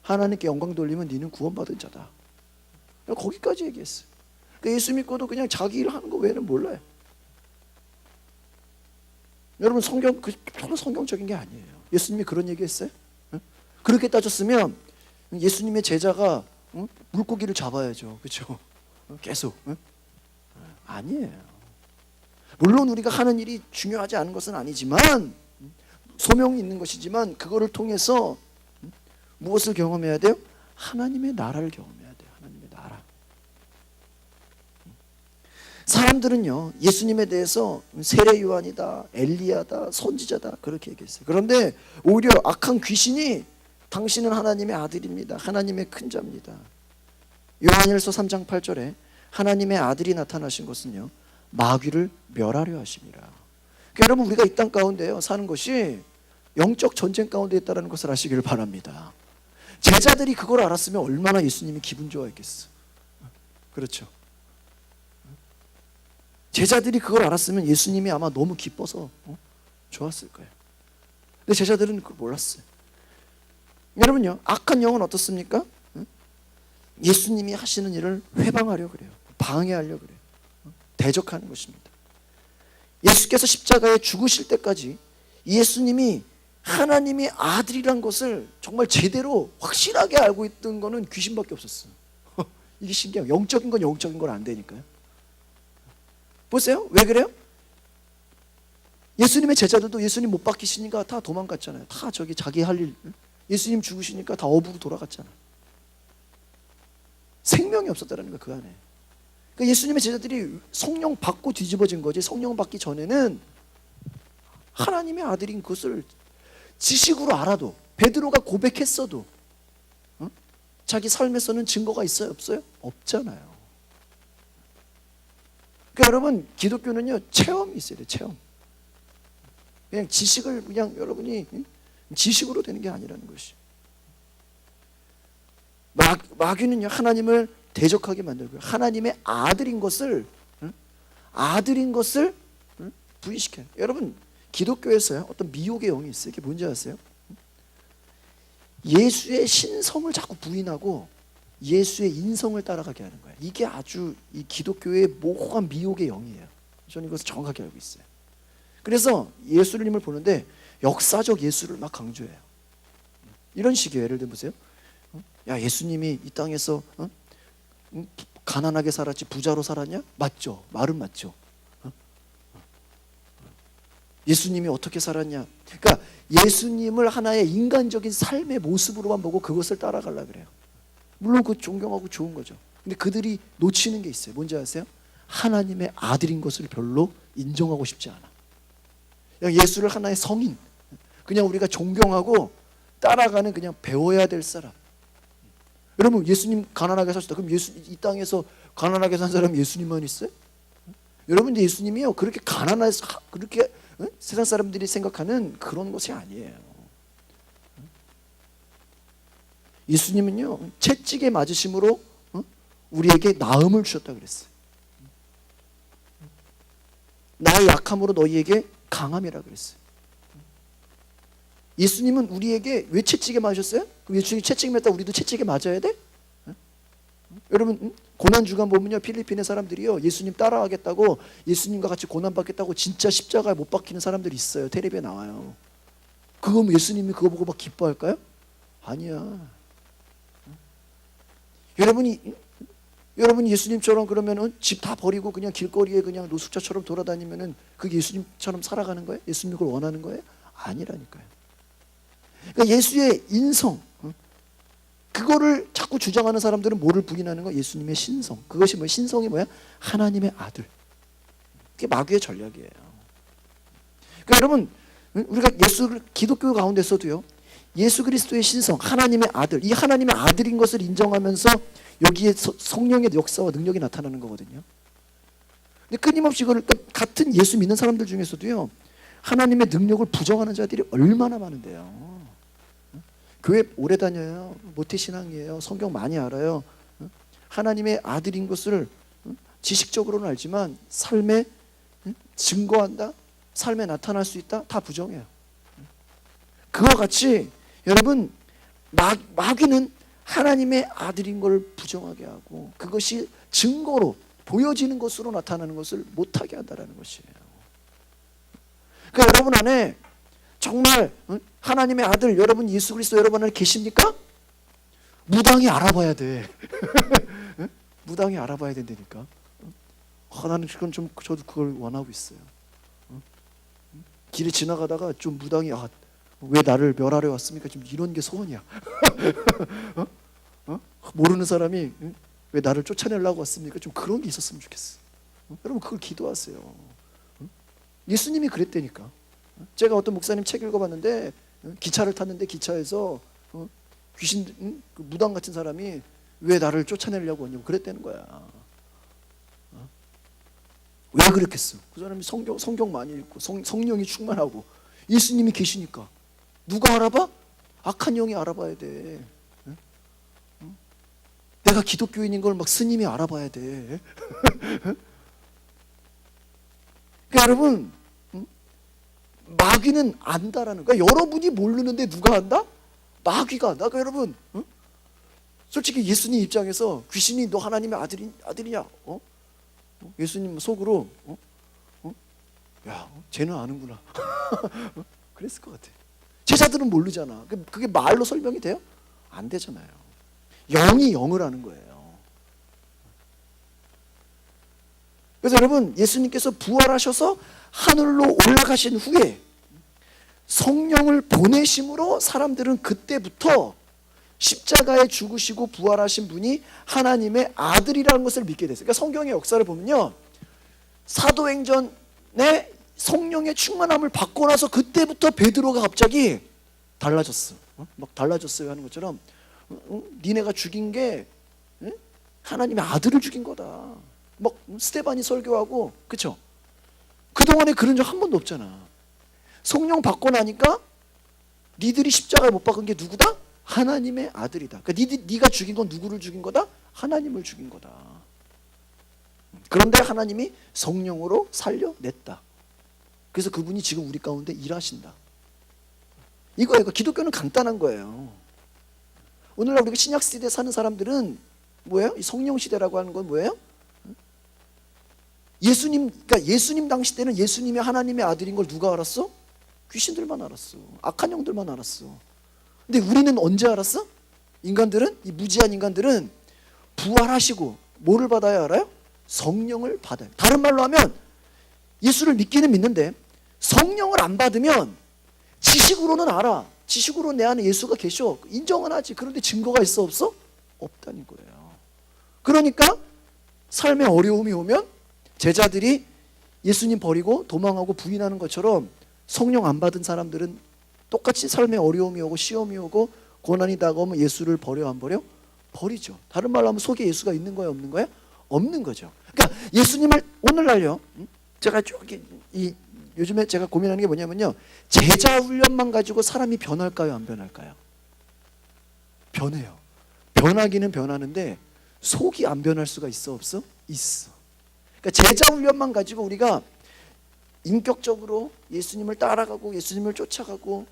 하나님께 영광 돌리면 네는 구원받은 자다. 거기까지 얘기했어요. 그러니까 예수 믿고도 그냥 자기 일 하는 거 외에는 몰라요. 여러분 성경 별로 성경적인 게 아니에요. 예수님이 그런 얘기했어요? 그렇게 따졌으면 예수님의 제자가 물고기를 잡아야죠. 그렇죠? 계속. 아니에요. 물론 우리가 하는 일이 중요하지 않은 것은 아니지만 소명이 있는 것이지만 그거를 통해서 무엇을 경험해야 돼요? 하나님의 나라를 경험해야 돼요. 하나님의 나라. 사람들은요, 예수님에 대해서 세례 요한이다, 엘리야다, 선지자다 그렇게 얘기했어요. 그런데 오히려 악한 귀신이 당신은 하나님의 아들입니다. 하나님의 큰 자입니다. 요한일서 3장 8절에 하나님의 아들이 나타나신 것은요, 마귀를 멸하려 하심이라. 그러니까 여러분 우리가 이 땅 가운데요 사는 것이 영적 전쟁 가운데 있다는 것을 아시기를 바랍니다. 제자들이 그걸 알았으면 얼마나 예수님이 기분 좋아했겠어. 그렇죠? 제자들이 그걸 알았으면 예수님이 아마 너무 기뻐서 좋았을 거예요. 근데 제자들은 그걸 몰랐어요. 여러분요, 악한 영은 어떻습니까? 예수님이 하시는 일을 회방하려고 그래요. 방해하려고 그래요. 대적하는 것입니다. 예수께서 십자가에 죽으실 때까지 예수님이 하나님의 아들이란 것을 정말 제대로 확실하게 알고 있던 거는 귀신밖에 없었어요. 이게 신기해요. 영적인 건 영적인 걸 안 되니까요. 보세요. 왜 그래요? 예수님의 제자들도 예수님 못 박히시니까 다 도망갔잖아요. 다 저기 자기 할 일, 예수님 죽으시니까 다 어부로 돌아갔잖아요. 생명이 없었다는 거예요, 그 안에. 그러니까 예수님의 제자들이 성령 받고 뒤집어진 거지, 성령 받기 전에는 하나님의 아들인 것을 지식으로 알아도, 베드로가 고백했어도 자기 삶에서는 증거가 있어요, 없어요? 없잖아요. 그러니까 여러분, 기독교는요 체험이 있어야 돼요. 체험. 그냥 지식을 그냥 여러분이 지식으로 되는 게 아니라는 것이. 마귀는요 하나님을 대적하게 만들고요, 하나님의 아들인 것을 부인시켜요. 여러분, 기독교에서요 어떤 미혹의 영이 있어요. 이게 뭔지 아세요? 예수의 신성을 자꾸 부인하고 예수의 인성을 따라가게 하는 거예요. 이게 아주 이 기독교의 모호한 미혹의 영이에요. 저는 이것을 정확하게 알고 있어요. 그래서 예수님을 보는데 역사적 예수를 막 강조해요. 이런 식이에요. 예를 들어 보세요. 야, 예수님이 이 땅에서 가난하게 살았지 부자로 살았냐? 맞죠. 말은 맞죠. 예수님이 어떻게 살았냐? 그러니까 예수님을 하나의 인간적인 삶의 모습으로만 보고 그것을 따라가려고 그래요. 물론 그 존경하고 좋은 거죠. 근데 그들이 놓치는 게 있어요. 뭔지 아세요? 하나님의 아들인 것을 별로 인정하고 싶지 않아. 그냥 예수를 하나의 성인, 그냥 우리가 존경하고 따라가는 그냥 배워야 될 사람. 여러분, 예수님 가난하게 사셨다. 그럼 이 땅에서 가난하게 산 사람이 예수님만 있어요? 여러분, 예수님이요 그렇게 가난해서 그렇게 세상 사람들이 생각하는 그런 것이 아니에요. 예수님은요 채찍에 맞으심으로 우리에게 나음을 주셨다 그랬어요. 나의 약함으로 너희에게 강함이라 그랬어요. 예수님은 우리에게 왜 채찍에 맞으셨어요? 그럼 예수님이 채찍에 맞다 우리도 채찍에 맞아야 돼? 여러분, 고난주간 보면요 필리핀의 사람들이요 예수님 따라하겠다고 예수님과 같이 고난받겠다고 진짜 십자가에 못 박히는 사람들이 있어요. 텔레비에 나와요. 그거 예수님이 그거 보고 막 기뻐할까요? 아니야. 여러분이 예수님처럼 그러면은 집 다 버리고 그냥 길거리에 그냥 노숙자처럼 돌아다니면은 그게 예수님처럼 살아가는 거예요? 예수님이 그걸 원하는 거예요? 아니라니까요. 그러니까 예수의 인성, 그거를 자꾸 주장하는 사람들은 뭐를 부인하는 거예요? 예수님의 신성. 그것이 뭐예요? 신성이 뭐야? 하나님의 아들. 그게 마귀의 전략이에요. 그러니까 여러분, 우리가 기독교 가운데서도요 예수 그리스도의 신성, 하나님의 아들, 이 하나님의 아들인 것을 인정하면서 여기에 성령의 역사와 능력이 나타나는 거거든요. 근데 끊임없이 이걸 같은 예수 믿는 사람들 중에서도요 하나님의 능력을 부정하는 자들이 얼마나 많은데요. 교회 오래 다녀요. 모태신앙이에요. 성경 많이 알아요. 하나님의 아들인 것을 지식적으로는 알지만 삶에 증거한다? 삶에 나타날 수 있다? 다 부정해요. 그와 같이 여러분 마귀는 하나님의 아들인 걸 부정하게 하고 그것이 증거로 보여지는 것으로 나타나는 것을 못하게 한다는 것이에요. 그러니까 여러분 안에 정말 하나님의 아들 여러분 예수 그리스도 여러분 안에 계십니까? 무당이 알아봐야 돼. 무당이 알아봐야 된다니까. 나는 그건 좀 저도 그걸 원하고 있어요. 길에 지나가다가 좀 무당이 왜 나를 멸하러 왔습니까? 좀 이런 게 소원이야. 모르는 사람이 왜 나를 쫓아내려고 왔습니까? 좀 그런 게 있었으면 좋겠어. 여러분 그걸 기도하세요. 예수님이 그랬다니까. 제가 어떤 목사님 책 읽어봤는데 기차를 탔는데 기차에서 귀신 무당 같은 사람이 왜 나를 쫓아내려고 왔냐고 그랬다는 거야. 왜 그랬겠어? 그 사람이 성경 많이 읽고 성령이 충만하고 예수님이 계시니까. 누가 알아봐? 악한 영이 알아봐야 돼. 내가 기독교인인 걸 막 스님이 알아봐야 돼. 그러니까 여러분 마귀는 안다라는 거야. 여러분이 모르는데 누가 안다? 마귀가 안다. 그러니까 여러분 솔직히 예수님 입장에서 귀신이 너 하나님의 아들이냐? 예수님 속으로 야 쟤는 아는구나. 그랬을 것 같아. 제자들은 모르잖아. 그게 말로 설명이 돼요? 안 되잖아요. 영이 영을 아는 거예요. 그래서 여러분 예수님께서 부활하셔서 하늘로 올라가신 후에 성령을 보내심으로 사람들은 그때부터 십자가에 죽으시고 부활하신 분이 하나님의 아들이라는 것을 믿게 됐어요. 그러니까 성경의 역사를 보면요 사도행전에 성령의 충만함을 받고 나서 그때부터 베드로가 갑자기 달라졌어. 막 달라졌어요 하는 것처럼 니네가 죽인 게 하나님의 아들을 죽인 거다. 막 스데반이 설교하고 그쵸? 그동안에 그런 적 한 번도 없잖아. 성령 받고 나니까 니들이 십자가에 못 박은 게 누구다? 하나님의 아들이다. 그러니까 네가 죽인 건 누구를 죽인 거다? 하나님을 죽인 거다. 그런데 하나님이 성령으로 살려냈다. 그래서 그분이 지금 우리 가운데 일하신다. 이거예요. 기독교는 간단한 거예요. 오늘날 우리가 신약 시대에 사는 사람들은 뭐예요? 이 성령 시대라고 하는 건 뭐예요? 그러니까 예수님 당시 때는 예수님이 하나님의 아들인 걸 누가 알았어? 귀신들만 알았어. 악한 영들만 알았어. 근데 우리는 언제 알았어? 인간들은 이 무지한 인간들은 부활하시고 뭐를 받아야 알아요? 성령을 받아요. 다른 말로 하면 예수를 믿기는 믿는데 성령을 안 받으면 지식으로는 알아. 지식으로 내 안에 예수가 계셔. 인정은 하지. 그런데 증거가 있어 없어? 없다는 거예요. 그러니까 삶에 어려움이 오면 제자들이 예수님 버리고 도망하고 부인하는 것처럼 성령 안 받은 사람들은 똑같이 삶에 어려움이 오고 시험이 오고 고난이 다가오면 예수를 버려 안 버려? 버리죠. 다른 말로 하면 속에 예수가 있는 거예요 없는 거예요? 없는 거죠. 그러니까 예수님을 오늘날요 제가 요즘에 제가 고민하는 게 뭐냐면요, 제자 훈련만 가지고 사람이 변할까요 안 변할까요? 변해요. 변하기는 변하는데 속이 안 변할 수가 있어 없어? 있어. 그러니까 제자 훈련만 가지고 우리가 인격적으로 예수님을 따라가고 예수님을 쫓아가고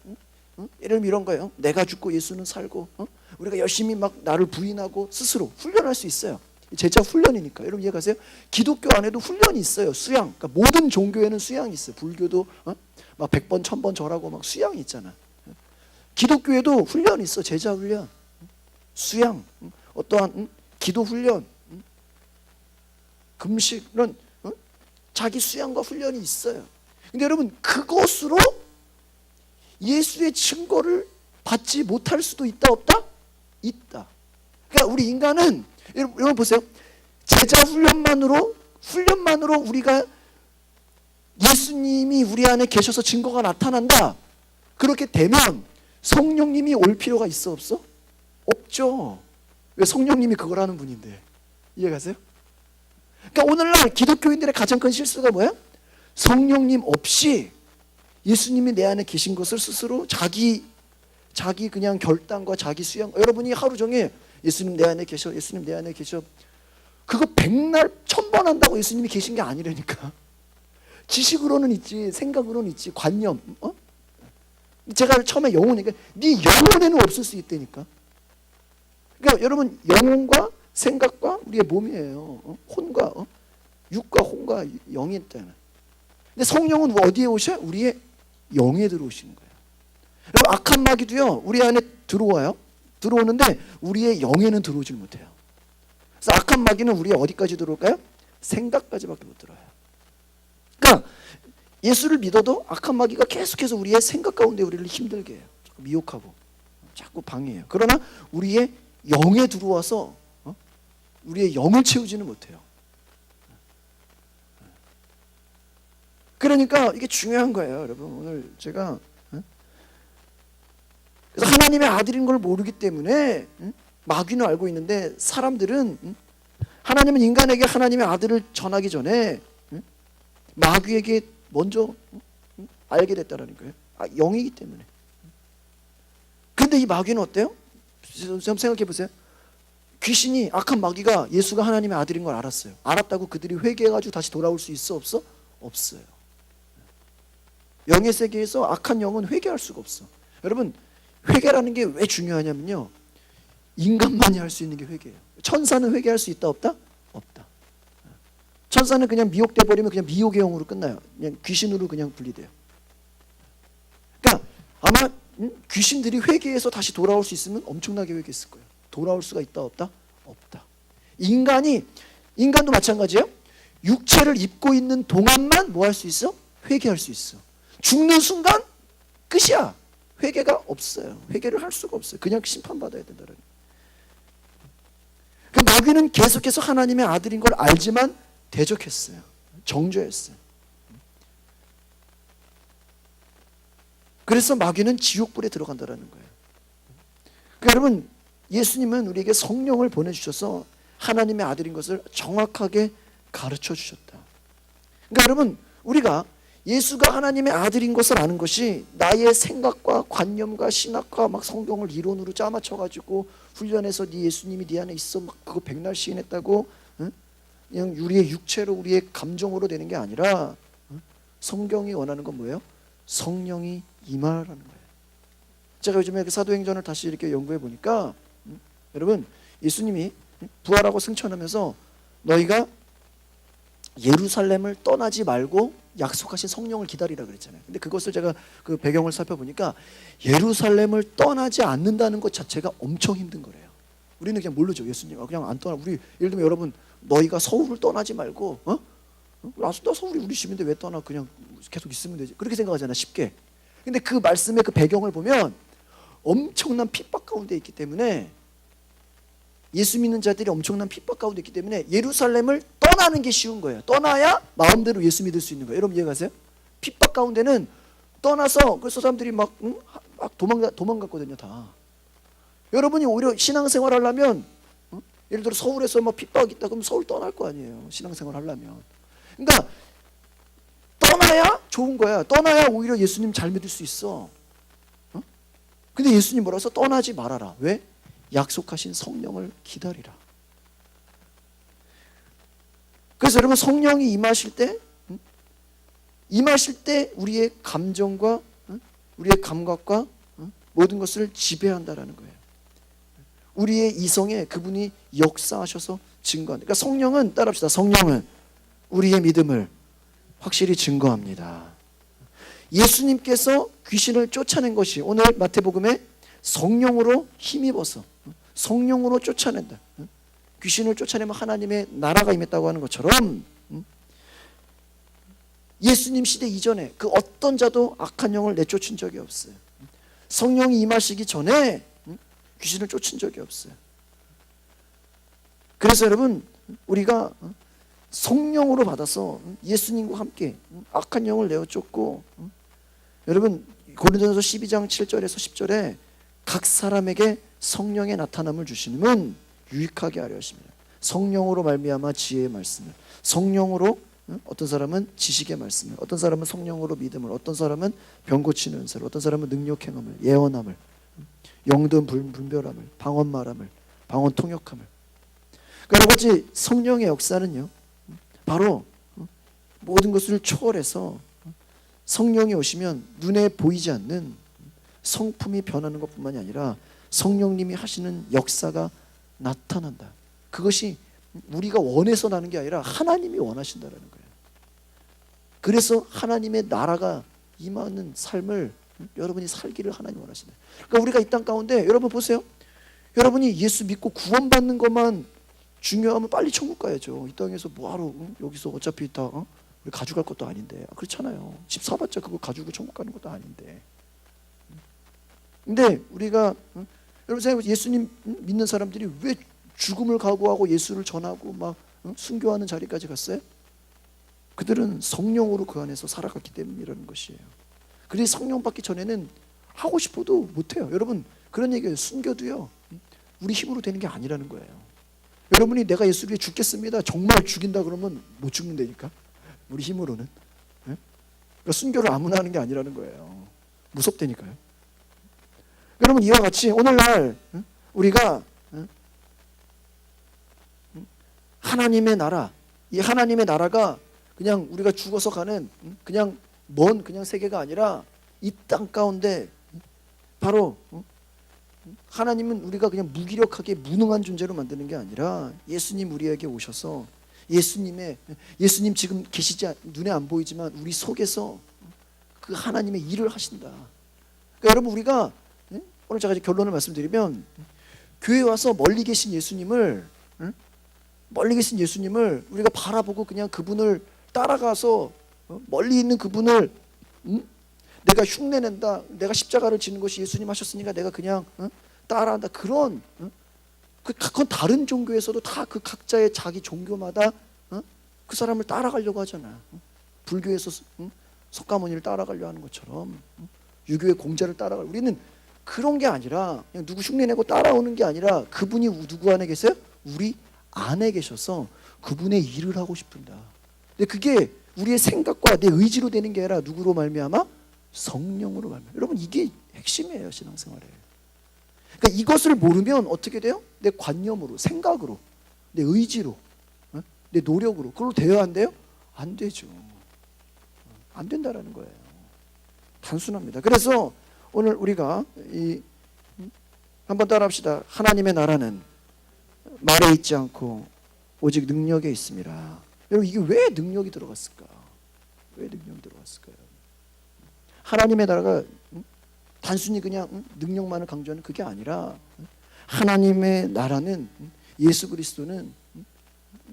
예를 들면 이런 거예요. 내가 죽고 예수는 살고 우리가 열심히 막 나를 부인하고 스스로 훈련할 수 있어요. 제자 훈련이니까. 여러분 이해가세요? 기독교 안에도 훈련이 있어요. 수양. 그러니까 모든 종교에는 수양이 있어요. 불교도 막 100번 1000번 절하고 막 수양이 있잖아. 기독교에도 훈련이 있어. 제자 훈련, 수양, 어떠한 기도 훈련, 금식, 이런 자기 수양과 훈련이 있어요. 근데 여러분 그것으로 예수의 증거를 받지 못할 수도 있다 없다? 있다. 그러니까 우리 인간은 여러분 보세요. 제자 훈련만으로 우리가 예수님이 우리 안에 계셔서 증거가 나타난다. 그렇게 되면 성령님이 올 필요가 있어 없어? 없죠. 왜? 성령님이 그걸 하는 분인데. 이해가세요? 그러니까 오늘날 기독교인들의 가장 큰 실수가 뭐야? 성령님 없이 예수님이 내 안에 계신 것을 스스로 자기 그냥 결단과 자기 수양, 여러분이 하루 종일 예수님 내 안에 계셔, 예수님 내 안에 계셔, 그거 100날 1000번 한다고 예수님이 계신 게 아니라니까. 지식으로는 있지, 생각으로는 있지, 관념. 제가 처음에 영혼이니까 네 영혼에는 없을 수 있다니까. 그러니까 여러분 영혼과 생각과 우리의 몸이에요. 혼과 육과 혼과 영이 있다는. 근데 성령은 어디에 오셔? 우리의 영에 들어오시는 거예요. 여러분 악한 마귀도요 우리 안에 들어와요. 들어오는데 우리의 영에는 들어오질 못해요. 그래서 악한 마귀는 우리의 어디까지 들어올까요? 생각까지밖에 못 들어와요. 그러니까 예수를 믿어도 악한 마귀가 계속해서 우리의 생각 가운데 우리를 힘들게 해요. 자꾸 미혹하고 자꾸 방해해요. 그러나 우리의 영에 들어와서 우리의 영을 채우지는 못해요. 그러니까 이게 중요한 거예요, 여러분. 오늘 제가 그래서 하나님의 아들인 걸 모르기 때문에 마귀는 알고 있는데 사람들은 하나님은 인간에게 하나님의 아들을 전하기 전에 마귀에게 먼저 알게 됐다라는 거예요. 영이기 때문에. 근데 이 마귀는 어때요? 좀 생각해 보세요. 귀신이, 악한 마귀가 예수가 하나님의 아들인 걸 알았어요. 알았다고 그들이 회개해가지고 다시 돌아올 수 있어 없어? 없어요. 영의 세계에서 악한 영은 회개할 수가 없어. 여러분 회개라는 게 왜 중요하냐면요, 인간만이 할 수 있는 게 회개예요. 천사는 회개할 수 있다 없다? 없다. 천사는 그냥 미혹돼 버리면 그냥 미혹의 영으로 끝나요. 그냥 귀신으로 그냥 분리돼요. 그러니까 아마 귀신들이 회개해서 다시 돌아올 수 있으면 엄청나게 회개했을 거예요. 돌아올 수가 있다 없다? 없다. 인간도 마찬가지예요. 육체를 입고 있는 동안만 뭐 할 수 있어? 회개할 수 있어. 죽는 순간 끝이야. 회개가 없어요. 회개를 할 수가 없어요. 그냥 심판받아야 된다는 거예요. 그 마귀는 계속해서 하나님의 아들인 걸 알지만 대적했어요. 정죄했어요. 그래서 마귀는 지옥불에 들어간다는 거예요. 그러니까 여러분 예수님은 우리에게 성령을 보내주셔서 하나님의 아들인 것을 정확하게 가르쳐 주셨다. 그러니까 여러분 우리가 예수가 하나님의 아들인 것을 아는 것이 나의 생각과 관념과 신학과 막 성경을 이론으로 짜맞춰가지고 훈련해서 네 예수님이 네 안에 있어 막 그거 백날 시인했다고 그냥 우리의 육체로 우리의 감정으로 되는 게 아니라 성경이 원하는 건 뭐예요? 성령이 임하라는 거예요. 제가 요즘에 사도행전을 다시 이렇게 연구해 보니까 여러분 예수님이 부활하고 승천하면서 너희가 예루살렘을 떠나지 말고 약속하신 성령을 기다리라 그랬잖아요. 근데 그것을 제가 그 배경을 살펴보니까 예루살렘을 떠나지 않는다는 것 자체가 엄청 힘든 거래요. 우리는 그냥 모르죠. 예수님 그냥 안 떠나. 우리 예를 들면 여러분 너희가 서울을 떠나지 말고 나 서울이 우리 집인데 왜 떠나? 그냥 계속 있으면 되지. 그렇게 생각하잖아 쉽게. 근데 그 말씀의 그 배경을 보면 엄청난 핍박 가운데 있기 때문에 예수 믿는 자들이 엄청난 핍박 가운데 있기 때문에 예루살렘을 떠나는 게 쉬운 거예요. 떠나야 마음대로 예수 믿을 수 있는 거예요. 여러분 이해가세요? 핍박 가운데는 떠나서 그래서 사람들이 막 도망갔거든요 다. 여러분이 오히려 신앙생활 하려면 예를 들어 서울에서 막 핍박이 있다 그럼 서울 떠날 거 아니에요. 신앙생활 하려면. 그러니까 떠나야 좋은 거야. 떠나야 오히려 예수님 잘 믿을 수 있어. 근데 예수님 뭐라고 해서 떠나지 말아라. 왜? 약속하신 성령을 기다리라. 그래서 여러분 성령이 임하실 때 우리의 감정과 우리의 감각과 모든 것을 지배한다라는 거예요. 우리의 이성에 그분이 역사하셔서 증거한다. 그러니까 성령은 따라합시다. 성령은 우리의 믿음을 확실히 증거합니다. 예수님께서 귀신을 쫓아낸 것이 오늘 마태복음에 성령으로 힘입어서 성령으로 쫓아낸다. 귀신을 쫓아내면 하나님의 나라가 임했다고 하는 것처럼 예수님 시대 이전에 그 어떤 자도 악한 영을 내쫓은 적이 없어요. 성령이 임하시기 전에 귀신을 쫓은 적이 없어요. 그래서 여러분 우리가 성령으로 받아서 예수님과 함께 악한 영을 내어쫓고 여러분 고린도전서 12장 7절에서 10절에 각 사람에게 성령의 나타남을 주시는 유익하게 하려 하십니다. 성령으로 말미암아 지혜의 말씀을, 성령으로 어떤 사람은 지식의 말씀을, 어떤 사람은 성령으로 믿음을, 어떤 사람은 병 고치는 은사를, 어떤 사람은 능력 행함을, 예언함을, 영든 분별함을, 방언 말함을, 방언 통역함을. 그러니까 여러 가지 성령의 역사는요 바로 모든 것을 초월해서 성령이 오시면 눈에 보이지 않는 성품이 변하는 것뿐만이 아니라 성령님이 하시는 역사가 나타난다. 그것이 우리가 원해서 나는 게 아니라 하나님이 원하신다는 거예요. 그래서 하나님의 나라가 임하는 삶을 여러분이 살기를 하나님이 원하신다. 그러니까 우리가 이 땅 가운데 여러분 보세요. 여러분이 예수 믿고 구원받는 것만 중요하면 빨리 천국 가야죠. 이 땅에서 뭐하러 여기서 어차피 다 우리 가져갈 것도 아닌데. 그렇잖아요. 집 사봤자 그거 가지고 천국 가는 것도 아닌데. 근데 우리가 여러분 생각해보세요. 예수님 믿는 사람들이 왜 죽음을 각오하고 예수를 전하고 막 순교하는 자리까지 갔어요? 그들은 성령으로 그 안에서 살아갔기 때문이라는 것이에요. 그래서 성령 받기 전에는 하고 싶어도 못해요. 여러분 그런 얘기예요. 순교도요 우리 힘으로 되는 게 아니라는 거예요. 여러분이 내가 예수를 위해 죽겠습니다 정말 죽인다 그러면 못 죽는다니까. 우리 힘으로는. 그러니까 순교를 아무나 하는 게 아니라는 거예요. 무섭다니까요. 여러분 이와 같이 오늘날 우리가 하나님의 나라, 이 하나님의 나라가 그냥 우리가 죽어서 가는 그냥 먼 그냥 세계가 아니라 이 땅 가운데 바로 하나님은 우리가 그냥 무기력하게 무능한 존재로 만드는 게 아니라 예수님 우리에게 오셔서 예수님 지금 계시지 눈에 안 보이지만 우리 속에서 그 하나님의 일을 하신다. 그러니까 여러분 우리가 오늘 제가 이제 결론을 말씀드리면 교회 와서 멀리 계신 예수님을 우리가 바라보고 그냥 그분을 따라가서 멀리 있는 그분을 내가 흉내낸다. 내가 십자가를 지는 것이 예수님 하셨으니까 내가 그냥 따라한다. 그건 다른 종교에서도 다 그 각자의 자기 종교마다 그 사람을 따라가려고 하잖아. 불교에서 석가모니를 따라가려고 하는 것처럼 유교의 공자를 따라가려고. 우리는 그런 게 아니라 그냥 누구 흉내내고 따라오는 게 아니라 그분이 누구 안에 계세요? 우리 안에 계셔서 그분의 일을 하고 싶은다. 근데 그게 우리의 생각과 내 의지로 되는 게 아니라 누구로 말미암아? 성령으로 말미암아. 여러분 이게 핵심이에요 신앙생활에. 그러니까 이것을 모르면 어떻게 돼요? 내 관념으로, 생각으로, 내 의지로, 내 노력으로 그걸로 되어야 안 돼요? 안 되죠. 안 된다라는 거예요. 단순합니다. 그래서 오늘 우리가 한번 따라합시다. 하나님의 나라는 말에 있지 않고 오직 능력에 있습니다. 여러분 이게 왜 능력이 들어갔을까? 왜 능력이 들어갔을까요? 하나님의 나라가 단순히 그냥 능력만을 강조하는 그게 아니라 하나님의 나라는, 예수 그리스도는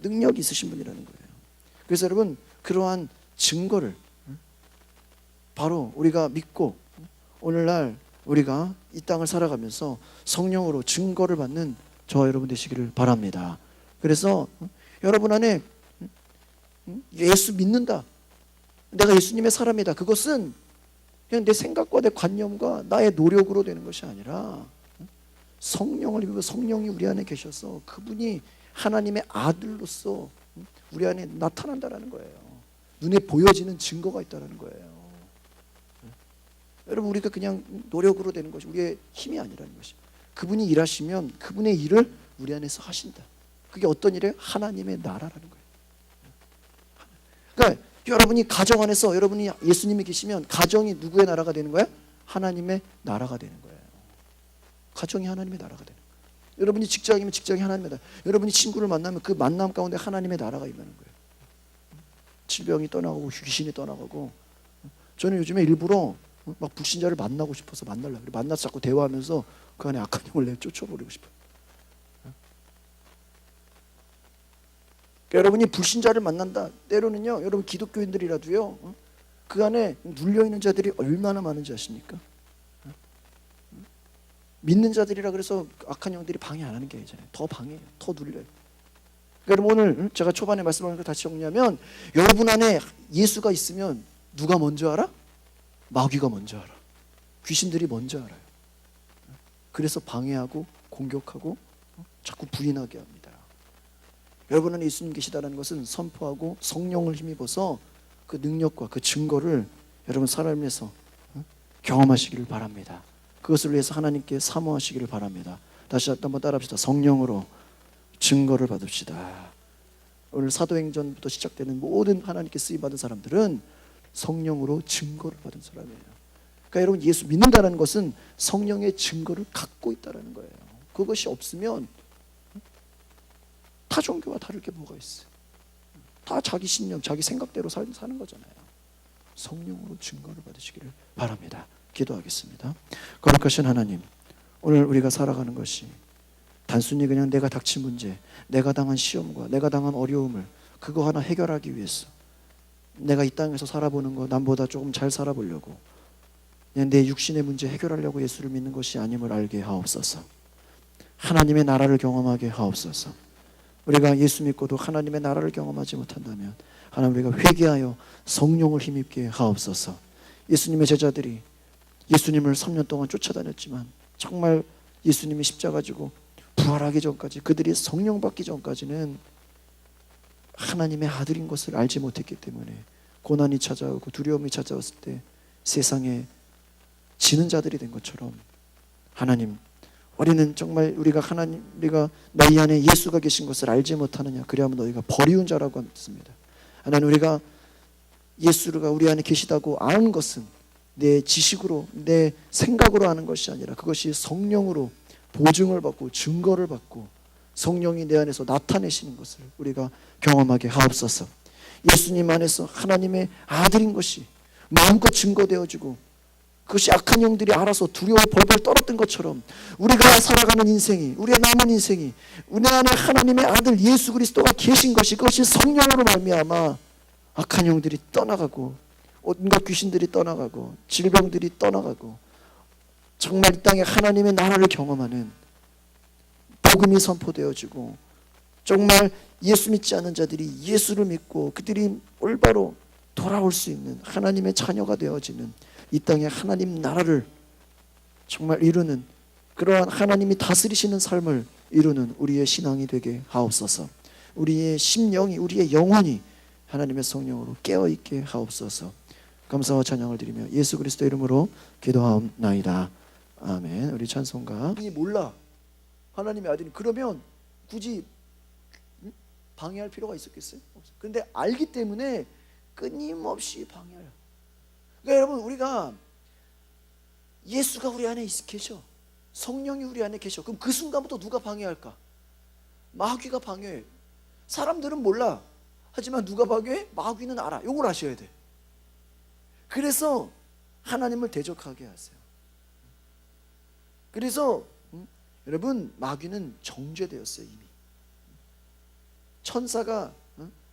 능력이 있으신 분이라는 거예요. 그래서 여러분, 그러한 증거를 바로 우리가 믿고 오늘날 우리가 이 땅을 살아가면서 성령으로 증거를 받는 저와 여러분 되시기를 바랍니다. 그래서 여러분 안에 예수 믿는다, 내가 예수님의 사람이다, 그것은 그냥 내 생각과 내 관념과 나의 노력으로 되는 것이 아니라 성령을 입고 성령이 우리 안에 계셔서 그분이 하나님의 아들로서 우리 안에 나타난다라는 거예요. 눈에 보여지는 증거가 있다는 거예요. 여러분, 우리가 그냥 노력으로 되는 것이 우리의 힘이 아니라는 것이, 그분이 일하시면 그분의 일을 우리 안에서 하신다. 그게 어떤 일이에요? 하나님의 나라라는 거예요. 그러니까 여러분이 가정 안에서 여러분이 예수님이 계시면 가정이 누구의 나라가 되는 거예요? 하나님의 나라가 되는 거예요. 가정이 하나님의 나라가 되는 거예요. 여러분이 직장이면 직장이 하나님의 나라, 여러분이 친구를 만나면 그 만남 가운데 하나님의 나라가 임하는 거예요. 질병이 떠나가고 귀신이 떠나가고. 저는 요즘에 일부러 막 불신자를 만나고 싶어서 만나려고 그래. 만나서 자꾸 대화하면서 그 안에 악한 영을 내가 쫓아버리고 싶어요. 그러니까 여러분이 불신자를 만난다, 때로는요, 여러분 기독교인들이라도요, 그 안에 눌려있는 자들이 얼마나 많은지 아십니까? 믿는 자들이라 그래서 악한 영들이 방해 안 하는 게 아니잖아요. 더 방해해요. 더 눌려요. 그러니까 여러분, 오늘 제가 초반에 말씀한 걸 다시 정리하면, 여러분 안에 예수가 있으면 누가 먼저 알아? 마귀가 먼저 알아. 귀신들이 먼저 알아요. 그래서 방해하고 공격하고 자꾸 부인하게 합니다. 여러분 안에 예수님 계시다는 것은 선포하고 성령을 힘입어서 그 능력과 그 증거를 여러분 삶에서 경험하시기를 바랍니다. 그것을 위해서 하나님께 사모하시기를 바랍니다. 다시 한번 따라합시다. 성령으로 증거를 받읍시다. 오늘 사도행전부터 시작되는 모든 하나님께 쓰임받은 사람들은 성령으로 증거를 받은 사람이에요. 그러니까 여러분, 예수 믿는다는 것은 성령의 증거를 갖고 있다는 거예요. 그것이 없으면 타 종교와 다를 게 뭐가 있어요? 다 자기 신념, 자기 생각대로 사는 거잖아요. 성령으로 증거를 받으시기를 바랍니다. 기도하겠습니다. 거룩하신 하나님, 오늘 우리가 살아가는 것이 단순히 그냥 내가 닥친 문제, 내가 당한 시험과 내가 당한 어려움을 그거 하나 해결하기 위해서 내가 이 땅에서 살아보는 거, 남보다 조금 잘 살아보려고 그냥 내 육신의 문제 해결하려고 예수를 믿는 것이 아님을 알게 하옵소서. 하나님의 나라를 경험하게 하옵소서. 우리가 예수 믿고도 하나님의 나라를 경험하지 못한다면 하나님, 우리가 회개하여 성령을 힘입게 하옵소서. 예수님의 제자들이 예수님을 3년 동안 쫓아다녔지만 정말 예수님이 십자가 지고 부활하기 전까지, 그들이 성령 받기 전까지는 하나님의 아들인 것을 알지 못했기 때문에 고난이 찾아오고 두려움이 찾아왔을 때 세상에 지는 자들이 된 것처럼, 하나님, 우리는 정말 우리가 너희 안에 예수가 계신 것을 알지 못하느냐, 그리하면 너희가 버리운 자라고 했습니다. 하나님, 우리가 예수가 우리 안에 계시다고 아는 것은 내 지식으로, 내 생각으로 아는 것이 아니라 그것이 성령으로 보증을 받고 증거를 받고 성령이 내 안에서 나타내시는 것을 우리가 경험하게 하옵소서. 예수님 안에서 하나님의 아들인 것이 마음껏 증거되어지고 그것이 악한 영들이 알아서 두려워 벌벌 떨었던 것처럼 우리가 살아가는 인생이, 우리의 남은 인생이 우리 안에 하나님의 아들 예수 그리스도가 계신 것이, 그것이 성령으로 말미암아 악한 영들이 떠나가고 온갖 귀신들이 떠나가고 질병들이 떠나가고 정말 이 땅에 하나님의 나라를 경험하는 복음이 선포되어지고 정말 예수 믿지 않은 자들이 예수를 믿고 그들이 올바로 돌아올 수 있는 하나님의 자녀가 되어지는 이 땅에 하나님 나라를 정말 이루는 그러한 하나님이 다스리시는 삶을 이루는 우리의 신앙이 되게 하옵소서. 우리의 심령이, 우리의 영혼이 하나님의 성령으로 깨어있게 하옵소서. 감사와 찬양을 드리며 예수 그리스도 이름으로 기도하옵나이다. 아멘. 우리 찬송가 몰라 하나님의 아들이, 그러면 굳이 방해할 필요가 있었겠어요? 그런데 알기 때문에 끊임없이 방해해요. 그러니까 여러분, 우리가 예수가 우리 안에 계셔, 성령이 우리 안에 계셔. 그럼 그 순간부터 누가 방해할까? 마귀가 방해해. 사람들은 몰라. 하지만 누가 방해해? 마귀는 알아. 이걸 아셔야 돼. 그래서 하나님을 대적하게 하세요. 그래서 여러분, 마귀는 정죄되었어요. 이미 천사가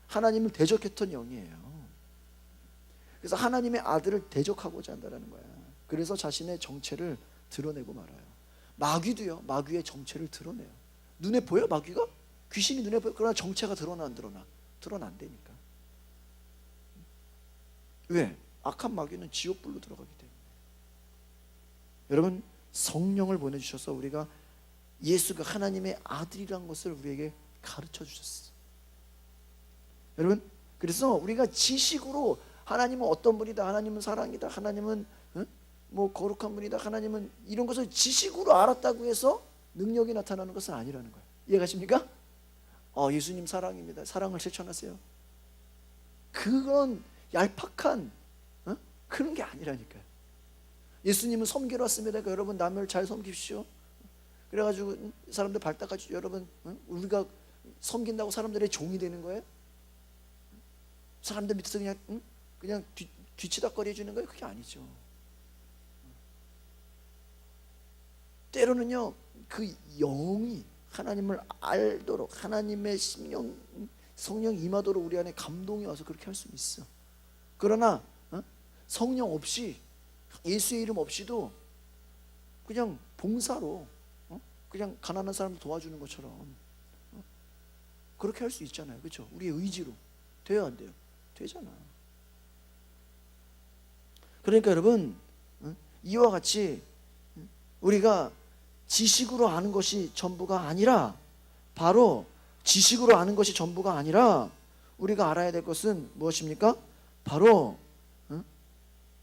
하나님을 대적했던 영이에요. 그래서 하나님의 아들을 대적하고자 한다는 거야. 그래서 자신의 정체를 드러내고 말아요. 마귀도요, 마귀의 정체를 드러내요. 눈에 보여? 마귀가? 귀신이 눈에 보여? 그러나 정체가 드러나 안 드러나? 드러난다니까. 왜? 악한 마귀는 지옥불로 들어가기 때문에. 여러분, 성령을 보내주셔서 우리가 예수가 하나님의 아들이라는 것을 우리에게 가르쳐 주셨어요. 여러분, 그래서 우리가 지식으로 하나님은 어떤 분이다, 하나님은 사랑이다, 하나님은 뭐 거룩한 분이다, 하나님은 이런 것을 지식으로 알았다고 해서 능력이 나타나는 것은 아니라는 거예요. 이해가십니까? 예수님 사랑입니다, 사랑을 실천하세요, 그건 얄팍한 그런 게 아니라니까요. 예수님은 섬기러 왔습니다. 그러니까 여러분 남을 잘 섬기십시오. 그래가지고 사람들 발 닦아주죠. 여러분, 우리가 섬긴다고 사람들의 종이 되는 거예요? 사람들 밑에서 그냥 뒤치다거리 해주는 거예요? 그게 아니죠. 때로는요, 그 영이 하나님을 알도록, 하나님의 성령 임하도록 우리 안에 감동이 와서 그렇게 할 수 있어. 그러나 성령 없이, 예수의 이름 없이도 그냥 봉사로 그냥 가난한 사람을 도와주는 것처럼 그렇게 할 수 있잖아요. 그렇죠? 우리의 의지로. 돼요, 안 돼요? 되잖아. 그러니까 여러분, 이와 같이 우리가 지식으로 아는 것이 전부가 아니라, 바로 지식으로 아는 것이 전부가 아니라 우리가 알아야 될 것은 무엇입니까? 바로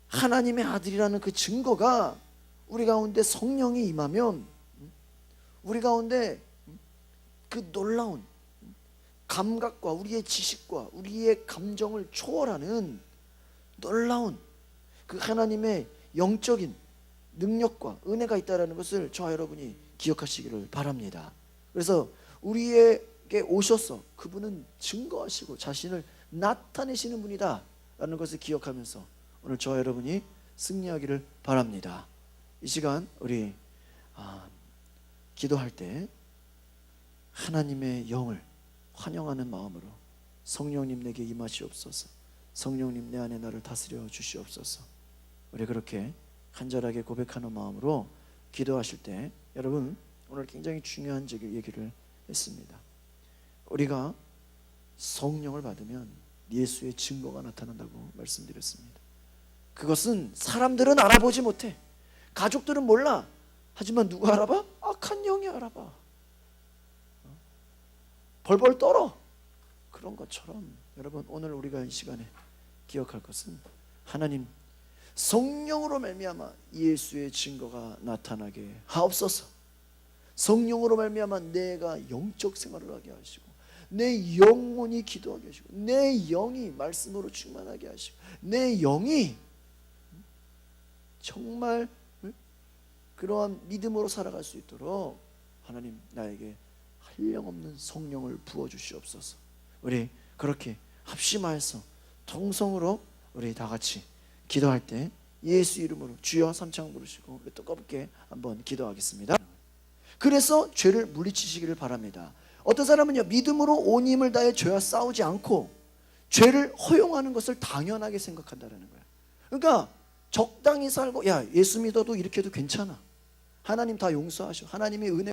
하나님의 아들이라는 그 증거가 우리 가운데 성령이 임하면 우리 가운데 그 놀라운 감각과 우리의 지식과 우리의 감정을 초월하는 놀라운 그 하나님의 영적인 능력과 은혜가 있다는 것을 저와 여러분이 기억하시기를 바랍니다. 그래서 우리에게 오셔서 그분은 증거하시고 자신을 나타내시는 분이다 라는 것을 기억하면서 오늘 저와 여러분이 승리하기를 바랍니다. 이 시간 우리 기도할 때 하나님의 영을 환영하는 마음으로 성령님 내게 임하시옵소서, 성령님 내 안에 나를 다스려 주시옵소서, 우리 그렇게 간절하게 고백하는 마음으로 기도하실 때, 여러분 오늘 굉장히 중요한 얘기를 했습니다. 우리가 성령을 받으면 예수의 증거가 나타난다고 말씀드렸습니다. 그것은 사람들은 알아보지 못해, 가족들은 몰라. 하지만 누가 알아봐? 악한 영이 알아봐. 벌벌 떨어. 그런 것처럼 여러분, 오늘 우리가 이 시간에 기억할 것은 하나님 성령으로 말미암아 예수의 증거가 나타나게 하옵소서. 성령으로 말미암아 내가 영적 생활을 하게 하시고, 내 영혼이 기도하게 하시고, 내 영이 말씀으로 충만하게 하시고, 내 영이 정말 그러한 믿음으로 살아갈 수 있도록 하나님 나에게 한량없는 성령을 부어주시옵소서. 우리 그렇게 합심하여서 통성으로 우리 다 같이 기도할 때 예수 이름으로 주여 삼창 부르시고 우리 뜨겁게 한번 기도하겠습니다. 그래서 죄를 물리치시기를 바랍니다. 어떤 사람은요, 믿음으로 온 힘을 다해 죄와 싸우지 않고 죄를 허용하는 것을 당연하게 생각한다는 거야. 그러니까 적당히 살고, 야 예수 믿어도 이렇게 해도 괜찮아, 하나님 다 용서하셔, 하나님의 은혜